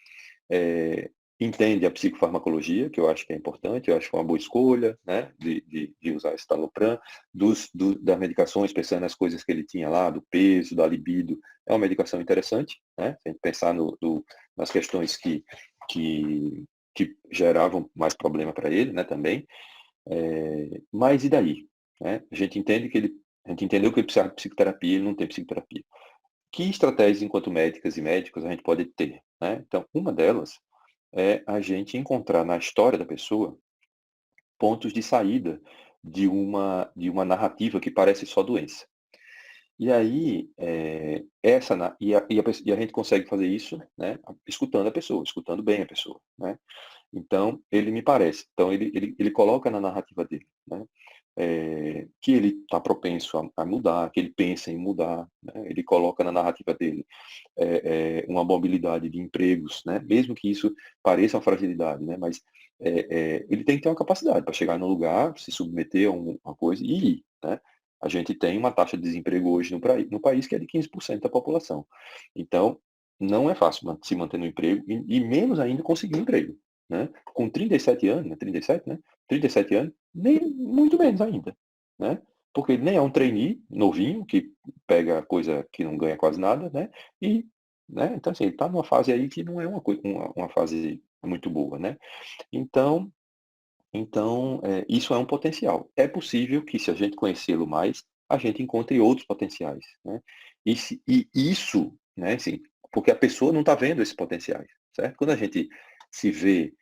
Entende a psicofarmacologia, que eu acho que é importante, eu acho que foi uma boa escolha, né? De usar estalopram, das medicações, pensando nas coisas que ele tinha lá, do peso, da libido, é uma medicação interessante, né? Se a gente pensar nas questões que geravam mais problema para ele, né? Também. Mas e daí? Né? A gente entendeu que ele precisava de psicoterapia, ele não tem psicoterapia. Que estratégias, enquanto médicas e médicos, a gente pode ter? Né? Então, uma delas é a gente encontrar na história da pessoa pontos de saída de uma narrativa que parece só doença. E aí, e a gente consegue fazer isso, né, escutando a pessoa, escutando bem a pessoa, né? Então, ele me parece. Então, ele coloca na narrativa dele, né, que ele está propenso a mudar, que ele pensa em mudar, né? Ele coloca na narrativa dele uma mobilidade de empregos, né? Mesmo que isso pareça uma fragilidade, né? Mas ele tem que ter uma capacidade para chegar no lugar, se submeter a uma coisa e ir, né? A gente tem uma taxa de desemprego hoje no país que é de 15% da população. Então, não é fácil se manter no emprego e menos ainda conseguir um emprego, né? Com 37 anos, né? 37, né? 37 anos, nem muito menos ainda, né? Porque ele nem é um trainee novinho que pega coisa que não ganha quase nada, né? E, né? Então, assim, ele está numa fase aí que não é uma fase muito boa, né? Então, isso é um potencial. É possível que, se a gente conhecê-lo mais, a gente encontre outros potenciais, né? E isso, né, assim, porque a pessoa não está vendo esses potenciais, certo? Quando a gente se vê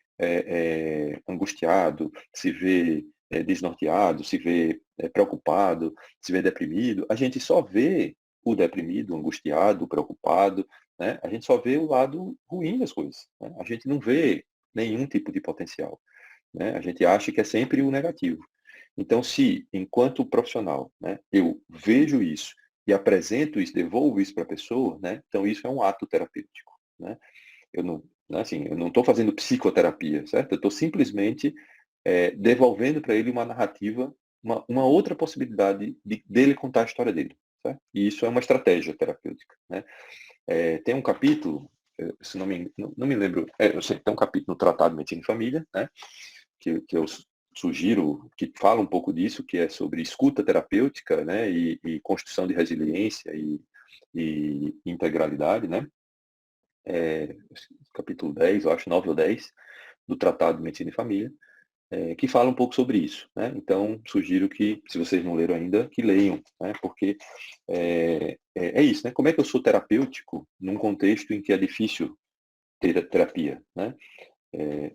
angustiado, se vê desnorteado, se vê preocupado, se vê deprimido, a gente só vê o deprimido, angustiado, preocupado, né? A gente só vê o lado ruim das coisas, né? A gente não vê nenhum tipo de potencial, né? A gente acha que é sempre o negativo. Então, se, enquanto profissional, né, eu vejo isso e apresento isso, devolvo isso para a pessoa, né, então isso é um ato terapêutico, né? Eu não, assim, eu não estou fazendo psicoterapia, certo? Eu estou simplesmente devolvendo para ele uma narrativa, uma outra possibilidade dele contar a história dele, certo? E isso é uma estratégia terapêutica, né? Tem um capítulo, se não me lembro, eu sei, tem um capítulo no Tratado de Medicina e Família, né? Que eu sugiro, que fala um pouco disso, que é sobre escuta terapêutica, né? E construção de resiliência e integralidade, né? Capítulo 10, eu acho, 9 ou 10, do Tratado de Medicina e Família, que fala um pouco sobre isso, né? Então, sugiro que, se vocês não leram ainda, que leiam, né? Porque é isso, né? Como é que eu sou terapêutico num contexto em que é difícil ter a terapia, né?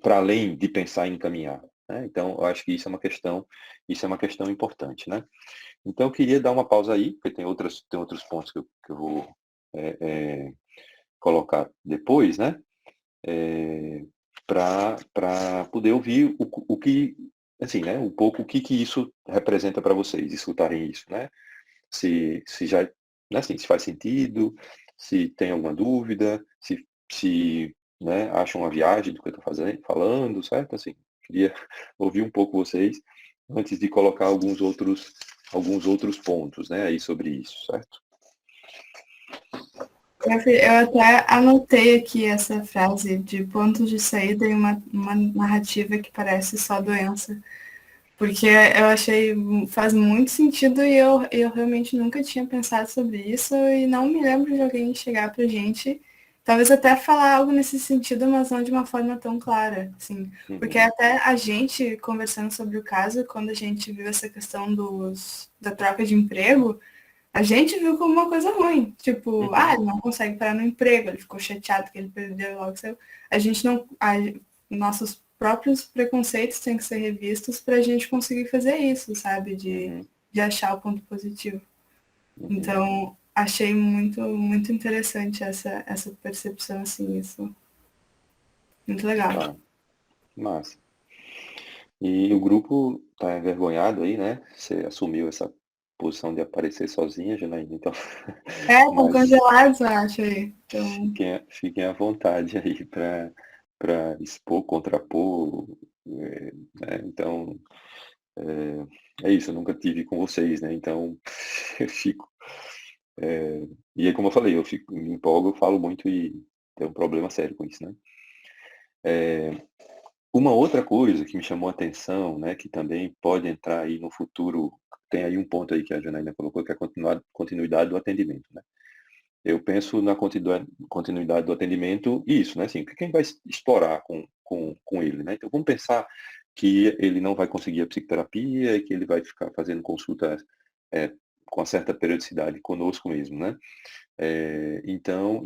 Para além de pensar em encaminhar, né? Então, eu acho que isso é uma questão importante, né? Então, eu queria dar uma pausa aí, porque tem outros pontos que eu vou colocar depois, né? Para poder ouvir o que, assim, né? Um pouco o que isso representa para vocês, escutarem isso, né? Se já, né, assim, se faz sentido, se tem alguma dúvida, se né, acham uma viagem do que eu estou falando, certo? Assim, queria ouvir um pouco vocês antes de colocar alguns outros pontos, né, aí sobre isso, certo?
Eu até anotei aqui essa frase de pontos de saída em uma narrativa que parece só doença. Porque eu achei, faz muito sentido e eu realmente nunca tinha pensado sobre isso e não me lembro de alguém chegar pra gente, talvez até falar algo nesse sentido, mas não de uma forma tão clara, assim. Porque até a gente, conversando sobre o caso, quando a gente viu essa questão da troca de emprego, a gente viu como uma coisa ruim. Tipo, ele não consegue parar no emprego, ele ficou chateado que ele perdeu logo. A gente não... nossos próprios preconceitos têm que ser revistos para a gente conseguir fazer isso, sabe? De achar o ponto positivo. Então, achei muito, muito interessante essa percepção, assim, isso. Muito legal.
Tá. Massa. E o grupo tá envergonhado aí, né? Você assumiu essa posição de aparecer sozinha, Janaína, então...
Estão congelados, eu acho aí. Então...
Fiquem à vontade aí para expor, contrapor, né? Então, é isso, eu nunca tive com vocês, né? Então, eu fico... e aí, como eu falei, me empolgo, eu falo muito e tenho um problema sério com isso, né? Uma outra coisa que me chamou a atenção, né, que também pode entrar aí no futuro, tem aí um ponto aí que a Janaína colocou, que é a continuidade do atendimento, né? Eu penso na continuidade do atendimento, isso, né? Assim, quem vai explorar com ele, né? Então, vamos pensar que ele não vai conseguir a psicoterapia e que ele vai ficar fazendo consulta com uma certa periodicidade conosco mesmo, né? Então,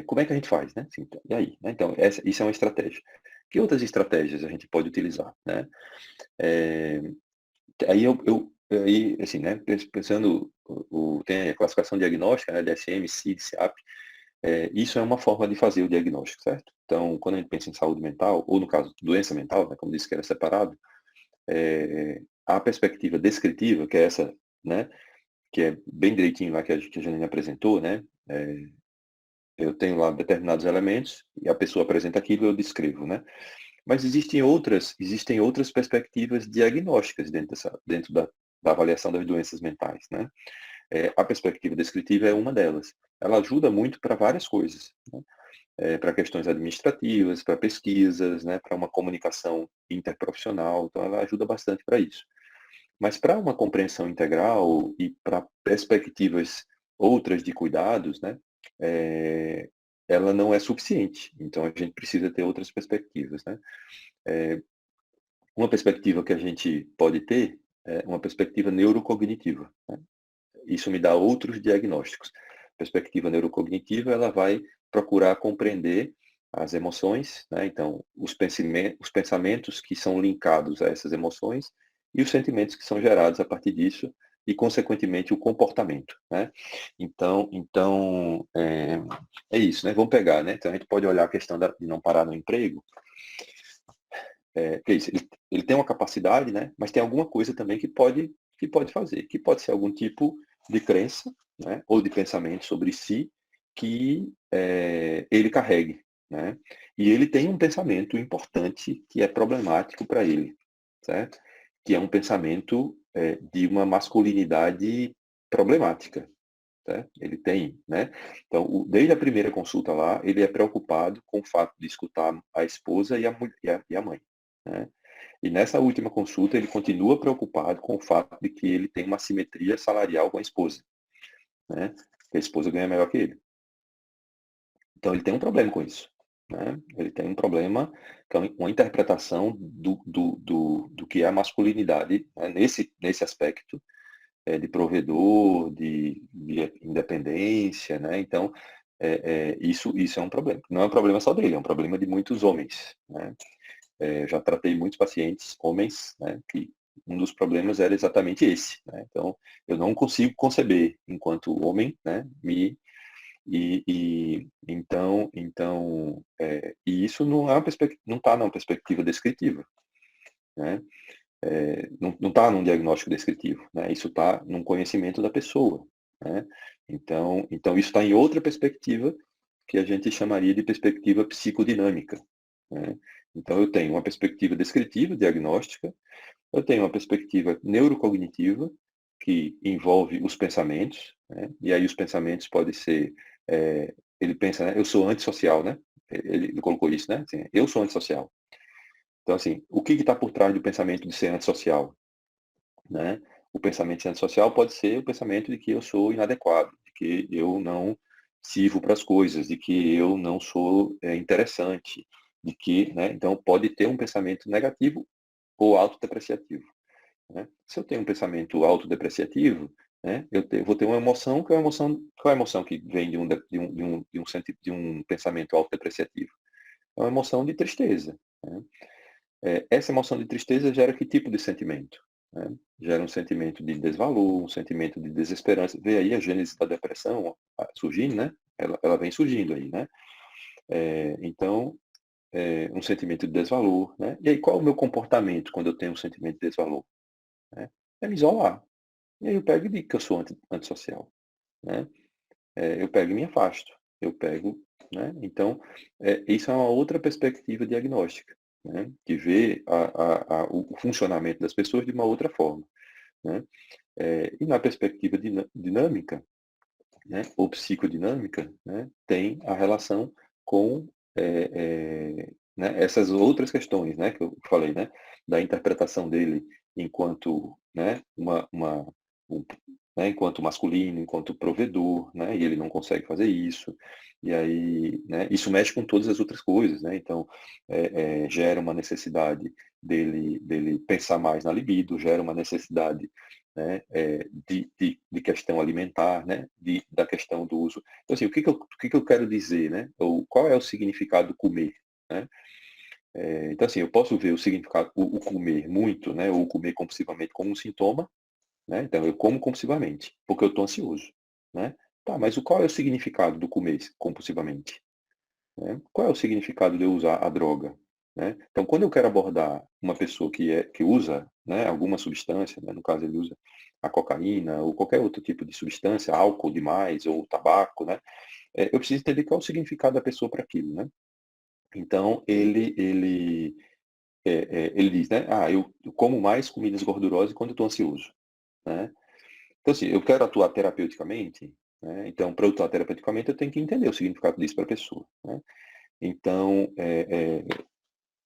como é que a gente faz, né? Assim, e aí, né? Então, isso é uma estratégia. Que outras estratégias a gente pode utilizar, né? Aí, assim, né, pensando, tem a classificação diagnóstica, né, DSM, CID, CIAP, isso é uma forma de fazer o diagnóstico, certo? Então, quando a gente pensa em saúde mental, ou no caso, doença mental, né, como disse que era separado, a perspectiva descritiva, que é essa, né, que é bem direitinho lá que a Janine apresentou, né, eu tenho lá determinados elementos, e a pessoa apresenta aquilo e eu descrevo, né? Mas existem outras perspectivas diagnósticas dentro da avaliação das doenças mentais, né? A perspectiva descritiva é uma delas. Ela ajuda muito para várias coisas, né? Para questões administrativas, para pesquisas, né? Para uma comunicação interprofissional, então ela ajuda bastante para isso. Mas para uma compreensão integral e para perspectivas outras de cuidados, né? Ela não é suficiente. Então a gente precisa ter outras perspectivas, né? Uma perspectiva que a gente pode ter é uma perspectiva neurocognitiva, né? Isso me dá outros diagnósticos. A perspectiva neurocognitiva, ela vai procurar compreender as emoções, né? Então, os pensamentos que são linkados a essas emoções e os sentimentos que são gerados a partir disso e, consequentemente, o comportamento, né? Então é isso, né? Vamos pegar, né? Então, a gente pode olhar a questão de não parar no emprego, que é isso, ele tem uma capacidade, né? Mas tem alguma coisa também que pode fazer, que pode ser algum tipo de crença, né? Ou de pensamento sobre si que ele carregue, né? E ele tem um pensamento importante que é problemático para ele, certo? Que é um pensamento de uma masculinidade problemática. Tá? Ele tem, né? Então, desde a primeira consulta lá, ele é preocupado com o fato de escutar a esposa e a mãe, né? E nessa última consulta, ele continua preocupado com o fato de que ele tem uma assimetria salarial com a esposa, né? Que a esposa ganha melhor que ele. Então, ele tem um problema com isso, né? Ele tem um problema, que é uma interpretação do que é a masculinidade, né? Nesse aspecto, de provedor, de independência, né? Então, isso é um problema. Não é um problema só dele, é um problema de muitos homens, né? Já tratei muitos pacientes, homens, né, que um dos problemas era exatamente esse, né? Então, eu não consigo conceber, enquanto homem, né, e isso não é não está numa perspectiva descritiva, né? Não está num diagnóstico descritivo, né? Isso está num conhecimento da pessoa, né? Então isso está em outra perspectiva que a gente chamaria de perspectiva psicodinâmica, né? Então eu tenho uma perspectiva descritiva, diagnóstica, eu tenho uma perspectiva neurocognitiva que envolve os pensamentos, né? E aí os pensamentos podem ser, ele pensa, né? Eu sou antissocial, né? Ele colocou isso, né? Assim, eu sou antissocial. Então, assim, o que está por trás do pensamento de ser antissocial, né? O pensamento de ser antissocial pode ser o pensamento de que eu sou inadequado, de que eu não sirvo para as coisas, de que eu não sou interessante, de que, né? Então, pode ter um pensamento negativo ou autodepreciativo, né? Se eu tenho um pensamento autodepreciativo, né? Vou ter uma emoção que é uma emoção, qual é a emoção que vem de um pensamento autodepreciativo? É uma emoção de tristeza, né? Essa emoção de tristeza gera que tipo de sentimento, né? Gera um sentimento de desvalor, um sentimento de desesperança. Vê aí a gênese da depressão surgindo, né? Ela vem surgindo aí, né? Então, um sentimento de desvalor, né? E aí, qual é o meu comportamento quando eu tenho um sentimento de desvalor? Né? É me isolar. E aí eu pego e digo que eu sou antissocial, né? Eu pego e me afasto. Eu pego, né? Então, isso é uma outra perspectiva diagnóstica, né? Que vê o funcionamento das pessoas de uma outra forma, né? E na perspectiva dinâmica, né? Ou psicodinâmica, né? Tem a relação com né? Essas outras questões, né? Que eu falei, né? Da interpretação dele enquanto, né? Né, enquanto masculino, enquanto provedor, né, e ele não consegue fazer isso, e aí, né, isso mexe com todas as outras coisas, né, então gera uma necessidade dele pensar mais na libido, gera uma necessidade, né, de questão alimentar, né, da questão do uso. Então, assim, o que eu quero dizer, né, ou qual é o significado do comer, né? Então, assim, eu posso ver o significado, o comer muito, né, ou comer compulsivamente como um sintoma, né? Então, eu como compulsivamente, porque eu estou ansioso, né? Tá, mas qual é o significado do comer compulsivamente? Né? Qual é o significado de eu usar a droga? Né? Então, quando eu quero abordar uma pessoa que usa, né, alguma substância, né, no caso ele usa a cocaína ou qualquer outro tipo de substância, álcool demais ou tabaco, né? Eu preciso entender qual é o significado da pessoa para aquilo, né? Então, ele diz, né? Eu como mais comidas gordurosas quando eu estou ansioso, né? Então, assim, eu quero atuar terapeuticamente, né? Então, para eu atuar terapeuticamente, eu tenho que entender o significado disso para a pessoa, né? Então,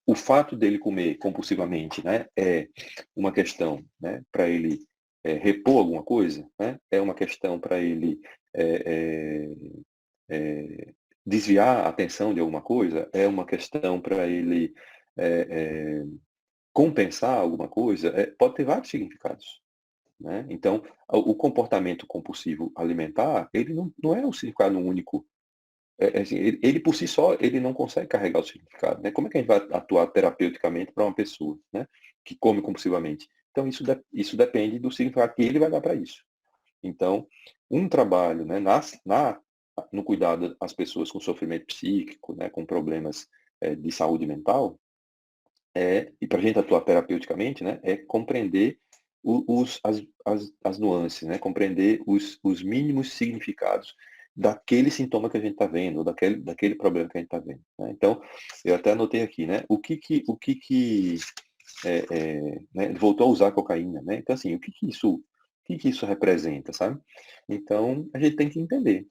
o fato dele comer compulsivamente, né, é uma questão, né, para ele repor alguma coisa, né? É uma questão para ele desviar a atenção de alguma coisa, é uma questão para ele compensar alguma coisa, pode ter vários significados, né? Então, o comportamento compulsivo alimentar, ele não é um significado único. Assim, ele por si só, ele não consegue carregar o significado, né? Como é que a gente vai atuar terapeuticamente para uma pessoa, né, que come compulsivamente? Então, isso depende do significado que ele vai dar para isso. Então, um trabalho, né, no cuidado às pessoas com sofrimento psíquico, né, com problemas de saúde mental, e para a gente atuar terapeuticamente, né, é compreender as nuances, né, compreender os mínimos significados daquele sintoma que a gente está vendo, ou daquele problema que a gente está vendo, né? Então, eu até anotei aqui, né, o que né, ele voltou a usar cocaína, né? Então, assim, o que que isso representa, sabe? Então, a gente tem que entender,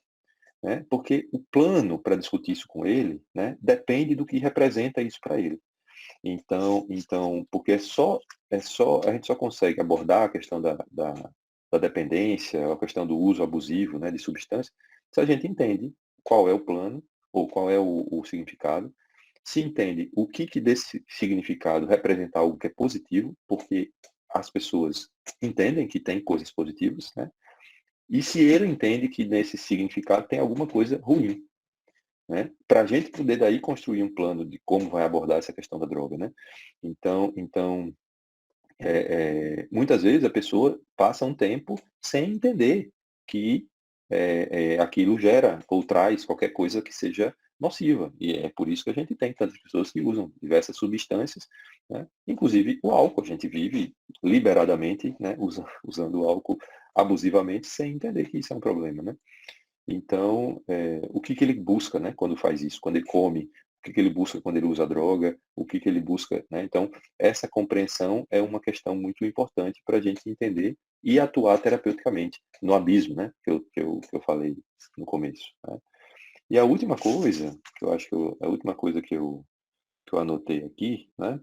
né? Porque o plano para discutir isso com ele, né, depende do que representa isso para ele. Então, porque a gente só consegue abordar a questão da dependência, a questão do uso abusivo, né, de substância, se a gente entende qual é o plano ou qual é o significado, se entende o que desse significado representa algo que é positivo, porque as pessoas entendem que tem coisas positivas, né? E se ele entende que nesse significado tem alguma coisa ruim, né? Para a gente poder daí construir um plano de como vai abordar essa questão da droga, né? Então, muitas vezes a pessoa passa um tempo sem entender que aquilo gera ou traz qualquer coisa que seja nociva. E é por isso que a gente tem tantas pessoas que usam diversas substâncias, né? Inclusive o álcool. A gente vive liberadamente, né? Usando o álcool abusivamente sem entender que isso é um problema, né? Então, o que ele busca, né, quando faz isso? Quando ele come, o que ele busca quando ele usa droga? O que ele busca, né? Então, essa compreensão é uma questão muito importante para a gente entender e atuar terapeuticamente no abismo, né, que eu falei no começo, né? E a última coisa, que eu acho a última coisa que eu anotei aqui, né,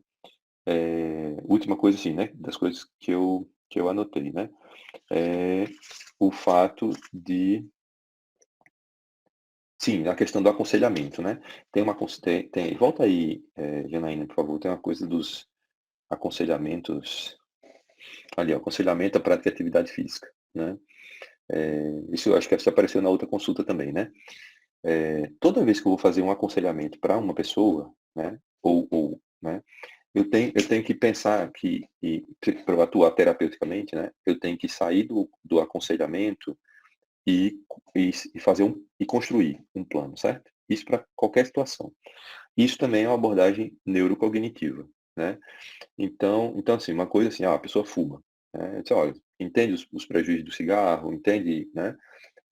última coisa assim, né, das coisas que eu anotei, né, é o fato de sim, a questão do aconselhamento, né. Tem uma acon tem volta aí, Janaína, por favor, tem uma coisa dos aconselhamentos ali, ó, aconselhamento à prática de atividade física, né. Isso eu acho que isso apareceu na outra consulta também, né. Toda vez que eu vou fazer um aconselhamento para uma pessoa, né, né, eu tenho que pensar que para eu atuar terapeuticamente, né, eu tenho que sair do aconselhamento e fazer e construir um plano, certo? Isso para qualquer situação. Isso também é uma abordagem neurocognitiva, né? Então assim, uma coisa assim, a pessoa fuma, né? Eu disse, olha, entende os prejuízos do cigarro, entende, né?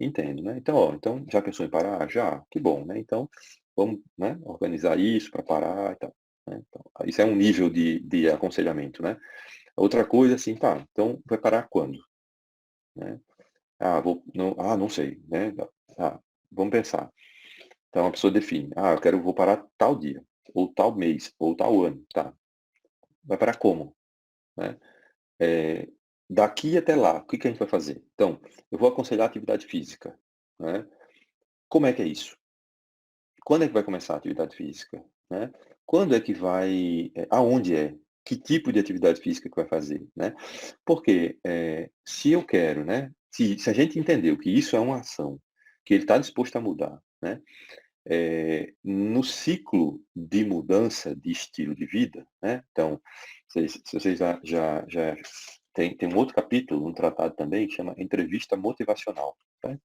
Entendo, né? Então, então já pensou em parar? Já, que bom, né? Então vamos, né, organizar isso para parar e tal, né? Então, isso é um nível de aconselhamento, né? Outra coisa assim, tá, então vai parar quando, né? Não sei, né? Vamos pensar. Então a pessoa define, vou parar tal dia, ou tal mês, ou tal ano, tá? Vai parar como, né? Daqui até lá, o que a gente vai fazer? Então, eu vou aconselhar atividade física, né? Como é que é isso? Quando é que vai começar a atividade física, né? Quando é que vai, aonde é? Que tipo de atividade física que vai fazer, né? Porque, se eu quero, né, se a gente entendeu que isso é uma ação, que ele está disposto a mudar, né, no ciclo de mudança de estilo de vida, né, então, se vocês já tem um outro capítulo, um tratado também, que chama Entrevista Motivacional, né?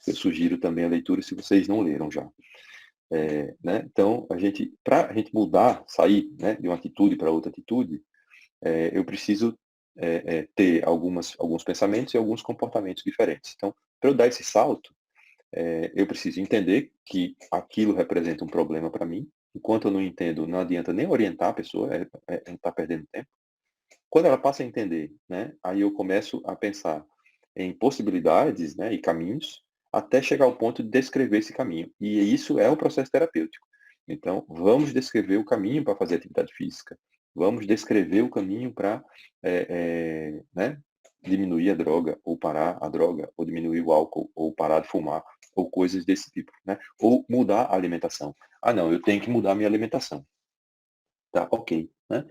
Eu sugiro também a leitura se vocês não leram já. Né, então, para a gente mudar, sair, né, de uma atitude para outra atitude, eu preciso ter alguns pensamentos e alguns comportamentos diferentes. Então, para eu dar esse salto, eu preciso entender que aquilo representa um problema para mim. Enquanto eu não entendo, não adianta nem orientar a pessoa, a gente está perdendo tempo. Quando ela passa a entender, né, aí eu começo a pensar em possibilidades, né, e caminhos, até chegar ao ponto de descrever esse caminho. E isso é um processo terapêutico. Então, vamos descrever o caminho para fazer atividade física. Vamos descrever o caminho para né, diminuir a droga, ou parar a droga, ou diminuir o álcool, ou parar de fumar, ou coisas desse tipo, né? Ou mudar a alimentação. Não, eu tenho que mudar a minha alimentação. Tá, ok, né?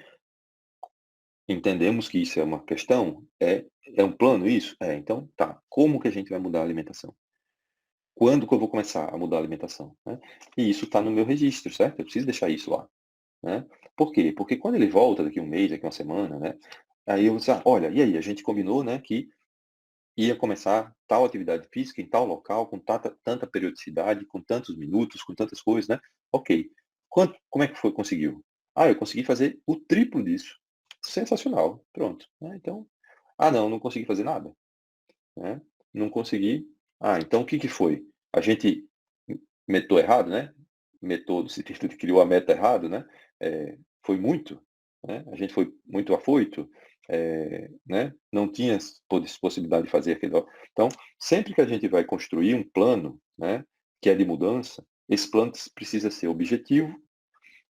Entendemos que isso é uma questão? É um plano isso? Então tá. Como que a gente vai mudar a alimentação? Quando que eu vou começar a mudar a alimentação, né? E isso está no meu registro, certo? Eu preciso deixar isso lá, né? Por quê? Porque quando ele volta daqui um mês, daqui uma semana, né? Aí eu vou dizer, olha, e aí, a gente combinou, né, que ia começar tal atividade física em tal local, com tanta periodicidade, com tantos minutos, com tantas coisas, né? Ok. Como é que foi, conseguiu? Eu consegui fazer o triplo disso. Sensacional. Pronto, né? Então, não consegui fazer nada, né? Não consegui. Então o que que foi? A gente metou errado, né? Metou no sentido de criou a meta errado, né? Foi muito? né? A gente foi muito afoito, né? Não tinha possibilidade de fazer aquilo. Então, sempre que a gente vai construir um plano, né, que é de mudança, esse plano precisa ser objetivo,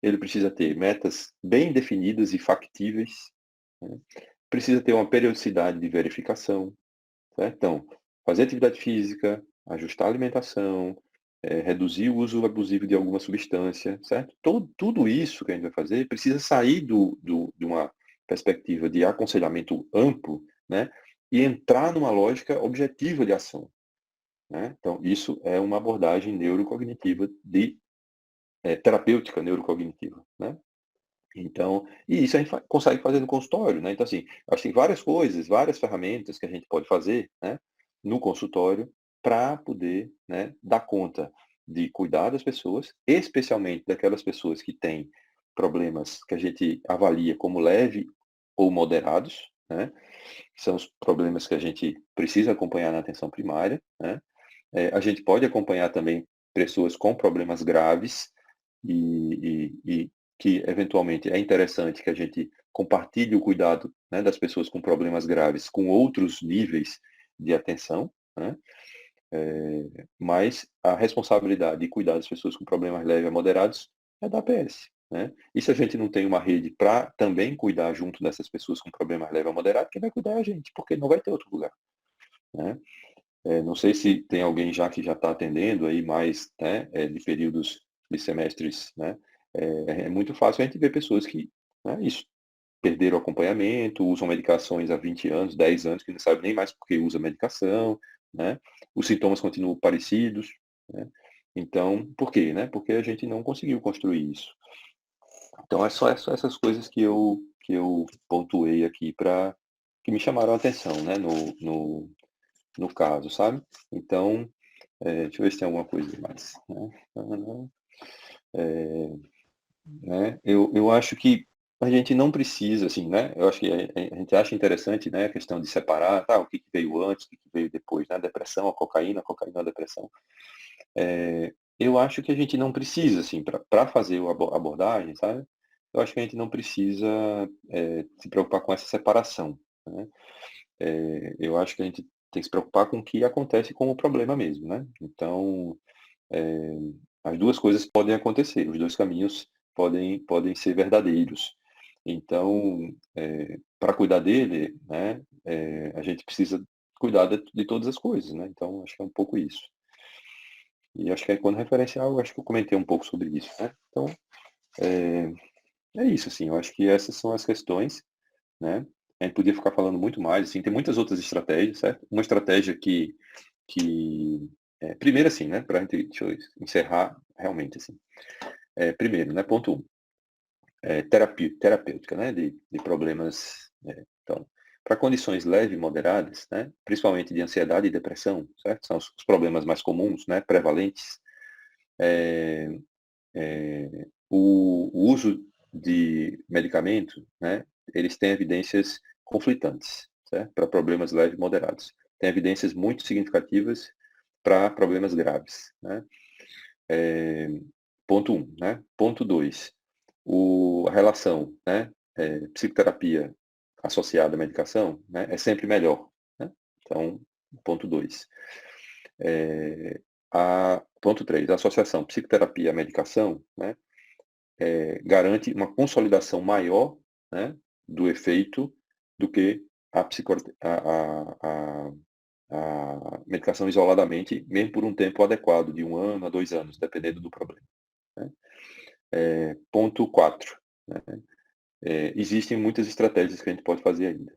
ele precisa ter metas bem definidas e factíveis, né? Precisa ter uma periodicidade de verificação, certo? Então, fazer atividade física, ajustar a alimentação, reduzir o uso abusivo de alguma substância, certo? Tudo isso que a gente vai fazer precisa sair de uma perspectiva de aconselhamento amplo, né? E entrar numa lógica objetiva de ação, né? Então, isso é uma abordagem neurocognitiva terapêutica neurocognitiva, né? Então, e isso a gente consegue fazer no consultório, né? Então, assim, acho que tem várias coisas, várias ferramentas que a gente pode fazer, né, no consultório para poder, né, dar conta de cuidar das pessoas, especialmente daquelas pessoas que têm problemas que a gente avalia como leve ou moderados, né? Que são os problemas que a gente precisa acompanhar na atenção primária, né? A gente pode acompanhar também pessoas com problemas graves e que eventualmente é interessante que a gente compartilhe o cuidado, né, das pessoas com problemas graves com outros níveis de atenção, né? Mas a responsabilidade de cuidar das pessoas com problemas leves a moderados é da APS, né? E se a gente não tem uma rede para também cuidar junto dessas pessoas com problemas leves a moderados, quem vai cuidar é a gente, porque não vai ter outro lugar, né? Não sei se tem alguém já que já está atendendo aí mais, né, de períodos de semestres, né? É muito fácil a gente ver pessoas que, né, isso, perderam o acompanhamento, usam medicações há 20 anos, 10 anos, que não sabem nem mais por que usa medicação, né? Os sintomas continuam parecidos, né? Então, por quê, né? Porque a gente não conseguiu construir isso. Então, é só essas coisas que eu pontuei aqui que me chamaram a atenção, né, no caso, sabe? Então, deixa eu ver se tem alguma coisa mais, né? Né? Eu acho que a gente não precisa, assim, né? Eu acho que a gente acha interessante, né, a questão de separar, tá, o que veio antes, o que veio depois, né? A depressão, a cocaína, a depressão. Eu acho que a gente não precisa, assim, para fazer a abordagem, sabe? Eu acho que a gente não precisa se preocupar com essa separação, né? Eu acho que a gente tem que se preocupar com o que acontece com o problema mesmo, né? Então, as duas coisas podem acontecer, os dois caminhos podem ser verdadeiros. Então, para cuidar dele, né, a gente precisa cuidar de todas as coisas, né? Então, acho que é um pouco isso. E acho que aí, quando referencial, acho que eu comentei um pouco sobre isso, né? Então, é isso, assim, eu acho que essas são as questões, né? A gente podia ficar falando muito mais, assim, tem muitas outras estratégias, certo? Uma estratégia primeiro, assim, né, deixa eu encerrar realmente, assim. Primeiro, né, ponto 1, terapêutica, né, de problemas, então, para condições leves e moderadas, né, principalmente de ansiedade e depressão, certo? São os problemas mais comuns, né, prevalentes. O uso de medicamento, né, eles têm evidências conflitantes, certo? Para problemas leves e moderados. Tem evidências muito significativas para problemas graves, né? Ponto 1, né? Ponto 2, a relação, né, psicoterapia associada à medicação, né, é sempre melhor, né? Então, ponto 2. Ponto 3, a associação psicoterapia à medicação, né, garante uma consolidação maior, né, do efeito do que a medicação isoladamente, mesmo por um tempo adequado, de 1 ano a 2 anos, dependendo do problema, né? Ponto 4, né? Existem muitas estratégias que a gente pode fazer ainda.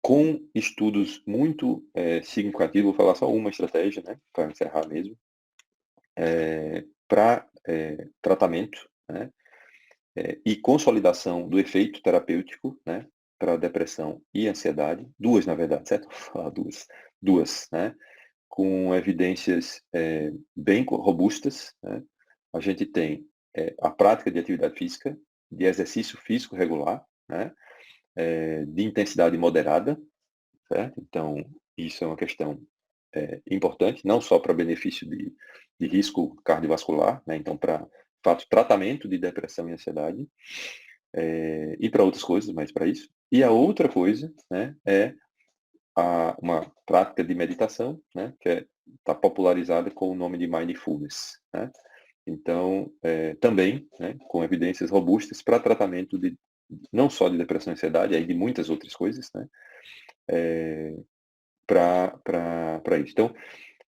Com estudos muito significativos, vou falar só uma estratégia, né, para encerrar mesmo, para tratamento, né, e consolidação do efeito terapêutico, né, para depressão e ansiedade, duas na verdade, certo? Vou falar duas, né, com evidências bem robustas, né? A gente tem a prática de atividade física, de exercício físico regular, né, de intensidade moderada, certo? Então, isso é uma questão importante, não só para benefício de risco cardiovascular, né? Então, para tratamento de depressão e ansiedade, e para outras coisas, mas para isso. E a outra coisa, né, é uma prática de meditação, né, que está popularizada com o nome de mindfulness, né? Então, também, né, com evidências robustas para tratamento de não só de depressão e ansiedade, aí de muitas outras coisas, né, para isso. Então,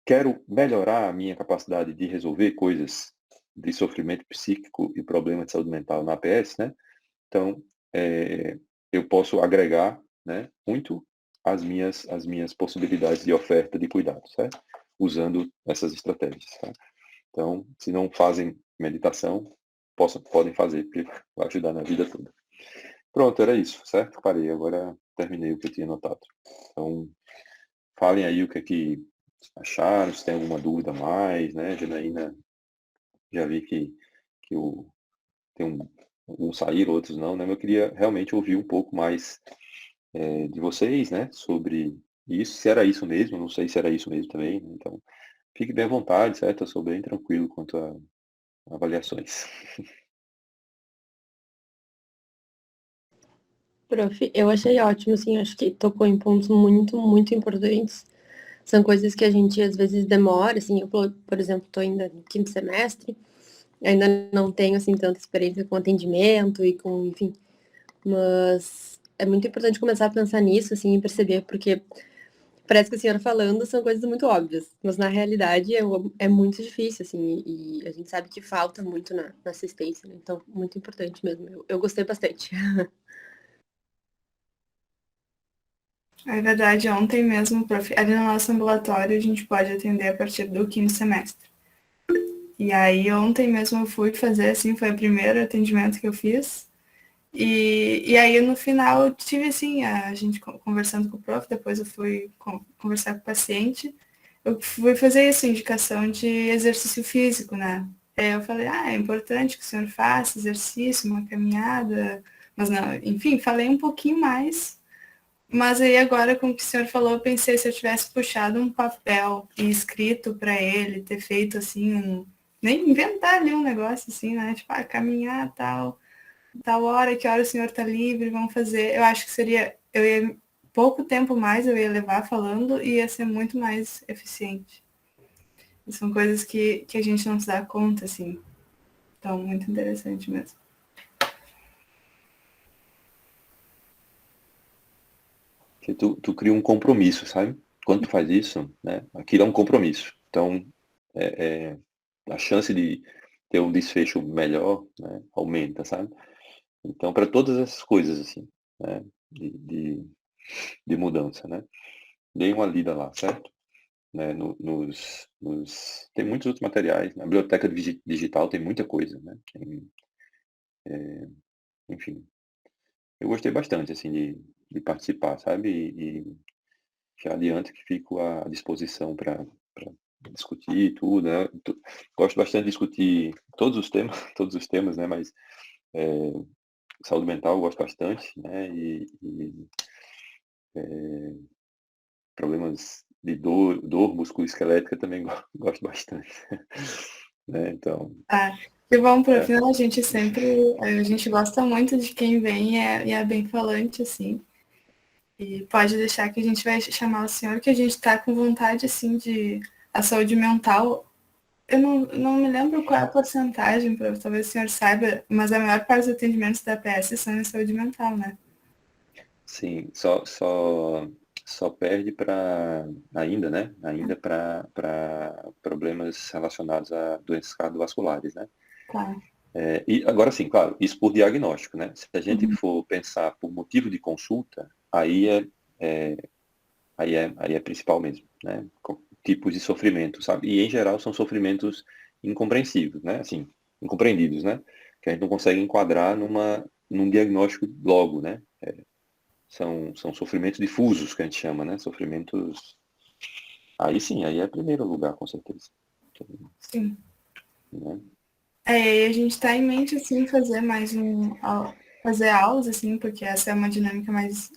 quero melhorar a minha capacidade de resolver coisas de sofrimento psíquico e problema de saúde mental na APS, né? Então, eu posso agregar, né, muito as minhas possibilidades de oferta de cuidado, certo? Usando essas estratégias, tá? Então, se não fazem meditação, podem fazer, porque vai ajudar na vida toda. Pronto, era isso, certo? Parei, agora terminei o que eu tinha anotado. Então, falem aí o que é que acharam, se tem alguma dúvida a mais, né? Janaína, já vi que tem alguns saíram, outros não, né? Mas eu queria realmente ouvir um pouco mais de vocês, né? Sobre isso, se era isso mesmo, não sei se era isso mesmo também. Então, fique bem à vontade, certo? Eu sou bem tranquilo quanto a avaliações.
Prof, eu achei ótimo, assim, acho que tocou em pontos muito, muito importantes. São coisas que a gente às vezes demora, assim, eu, por exemplo, estou ainda no 5º semestre, ainda não tenho, assim, tanta experiência com atendimento e com, enfim, mas é muito importante começar a pensar nisso, assim, e perceber, porque parece que a senhora falando são coisas muito óbvias, mas na realidade é muito difícil, assim, e a gente sabe que falta muito na assistência, né? Então, muito importante mesmo. Eu gostei bastante.
É verdade, ontem mesmo, prof, ali no nosso ambulatório, a gente pode atender a partir do 5º semestre. E aí, ontem mesmo eu fui fazer, assim, foi o primeiro atendimento que eu fiz. E aí, no final, eu tive, assim, a gente conversando com o prof, depois eu fui conversar com o paciente. Eu fui fazer isso, indicação de exercício físico, né? Aí eu falei, é importante que o senhor faça exercício, uma caminhada. Mas, não, enfim, falei um pouquinho mais. Mas aí agora, com o que o senhor falou, eu pensei se eu tivesse puxado um papel e escrito para ele, ter feito assim, nem inventar ali um negócio assim, né? Tipo, caminhar tal hora, que hora o senhor tá livre, vamos fazer. Eu acho que seria, pouco tempo mais eu ia levar falando e ia ser muito mais eficiente. E são coisas que a gente não se dá conta, assim. Então, muito interessante mesmo.
Que tu cria um compromisso, sabe? Quando tu faz isso, né? Aquilo é um compromisso. Então, a chance de ter um desfecho melhor, né, aumenta, sabe? Então, para todas essas coisas, assim, né, de mudança, né? Dei uma lida lá, certo? Né, tem muitos outros materiais. Na biblioteca digital tem muita coisa, né? Enfim, eu gostei bastante, assim, de participar, sabe? E já adianto que fico à disposição para discutir tudo, né? Gosto bastante de discutir todos os temas, todos os temas, né? Mas saúde mental eu gosto bastante, né? Problemas de dor musculoesquelética também gosto bastante, né? Então,
Que bom, pro final a gente gosta muito de quem vem e é bem falante, assim. E pode deixar que a gente vai chamar o senhor, que a gente está com vontade, assim, de a saúde mental. Eu não me lembro qual é a porcentagem, talvez o senhor saiba, mas a maior parte dos atendimentos da APS são em saúde mental, né?
sim, só perde para ainda, né? Ainda para problemas relacionados a doenças cardiovasculares, né?
Claro.
E agora sim, claro, isso por diagnóstico, né? Se a gente
Uhum.
for pensar por motivo de consulta, é, aí é principal mesmo, né? Com tipos de sofrimento, sabe? E em geral são sofrimentos incompreensíveis, né? Assim, incompreendidos, né? Que a gente não consegue enquadrar num diagnóstico logo, né? São sofrimentos difusos que a gente chama, né? Sofrimentos. Aí sim, aí é primeiro lugar, com certeza.
Sim.
Né?
E a gente está em mente, assim, fazer aulas, assim, porque essa é uma dinâmica mais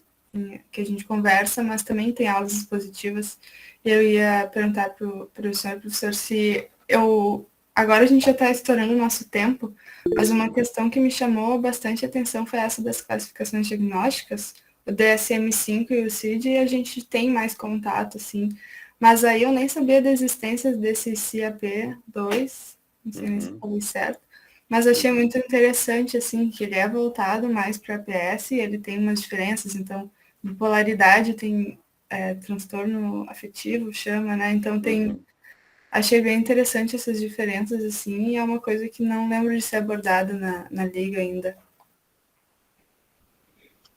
que a gente conversa, mas também tem aulas expositivas. Eu ia perguntar para o senhor, professor, se eu agora a gente já está estourando o nosso tempo, mas uma questão que me chamou bastante atenção foi essa das classificações diagnósticas, o DSM-5 e o CID, e a gente tem mais contato, assim. Mas aí eu nem sabia da existência desse CAP2, não sei nem se eu falei certo, mas achei muito interessante, assim, que ele é voltado mais para APS e ele tem umas diferenças, então, bipolaridade tem transtorno afetivo, chama, né? Então tem... Achei bem interessante essas diferenças, assim, e é uma coisa que não lembro de ser abordada na Liga ainda.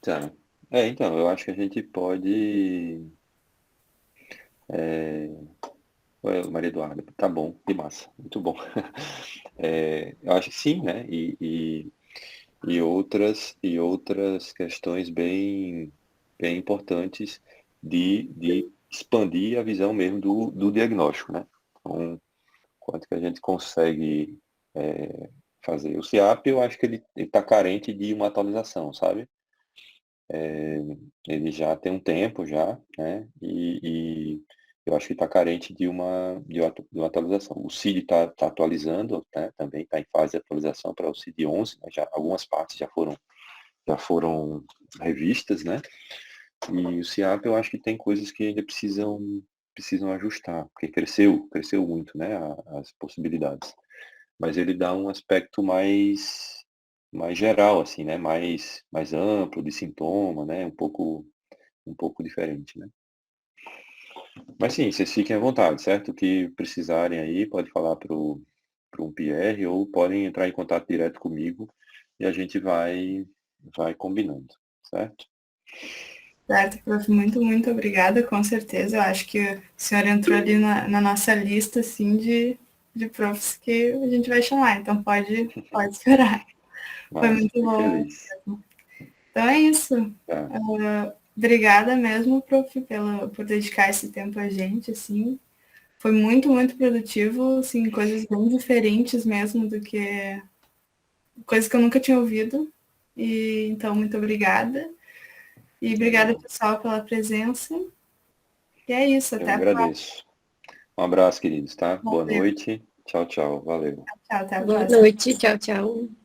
Tá. Então, eu acho que a gente pode. Ué, Maria Eduarda, tá bom, que massa, muito bom. Eu acho que sim, né? E outras questões bem importantes de expandir a visão mesmo do diagnóstico, né? Então, quanto que a gente consegue fazer. O CIAP, eu acho que ele está carente de uma atualização, sabe? Ele já tem um tempo já, né? E eu acho que está carente de uma atualização. O CID está atualizando, né? Também está em fase de atualização para o CID 11, né? Já, algumas partes já foram revistas, né? E o CIAP eu acho que tem coisas que ainda precisam ajustar, porque cresceu muito, né? As possibilidades. Mas ele dá um aspecto mais geral, assim, né? Mais amplo de sintoma, né? Um pouco diferente, né? Mas sim, vocês fiquem à vontade, certo? O que precisarem aí, pode falar para um PR ou podem entrar em contato direto comigo e a gente vai combinando, certo?
Certo, prof, muito, muito obrigada, com certeza. Eu acho que o senhor entrou ali na nossa lista, assim, de profs que a gente vai chamar, então pode esperar. Foi
Mas
muito
fico
bom.
feliz.
Então é isso.
Tá.
Obrigada mesmo, prof, por dedicar esse tempo a gente, assim. Foi muito, muito produtivo, assim, coisas bem diferentes mesmo do que... coisas que eu nunca tinha ouvido. E, então, muito obrigada. E obrigada, pessoal, pela presença. E é isso,
Eu
até a próxima.
agradeço. Um abraço, queridos, tá? Boa
Valeu.
noite. Tchau, tchau. Valeu.
Tchau, até a
Boa
próxima.
noite, tchau, tchau.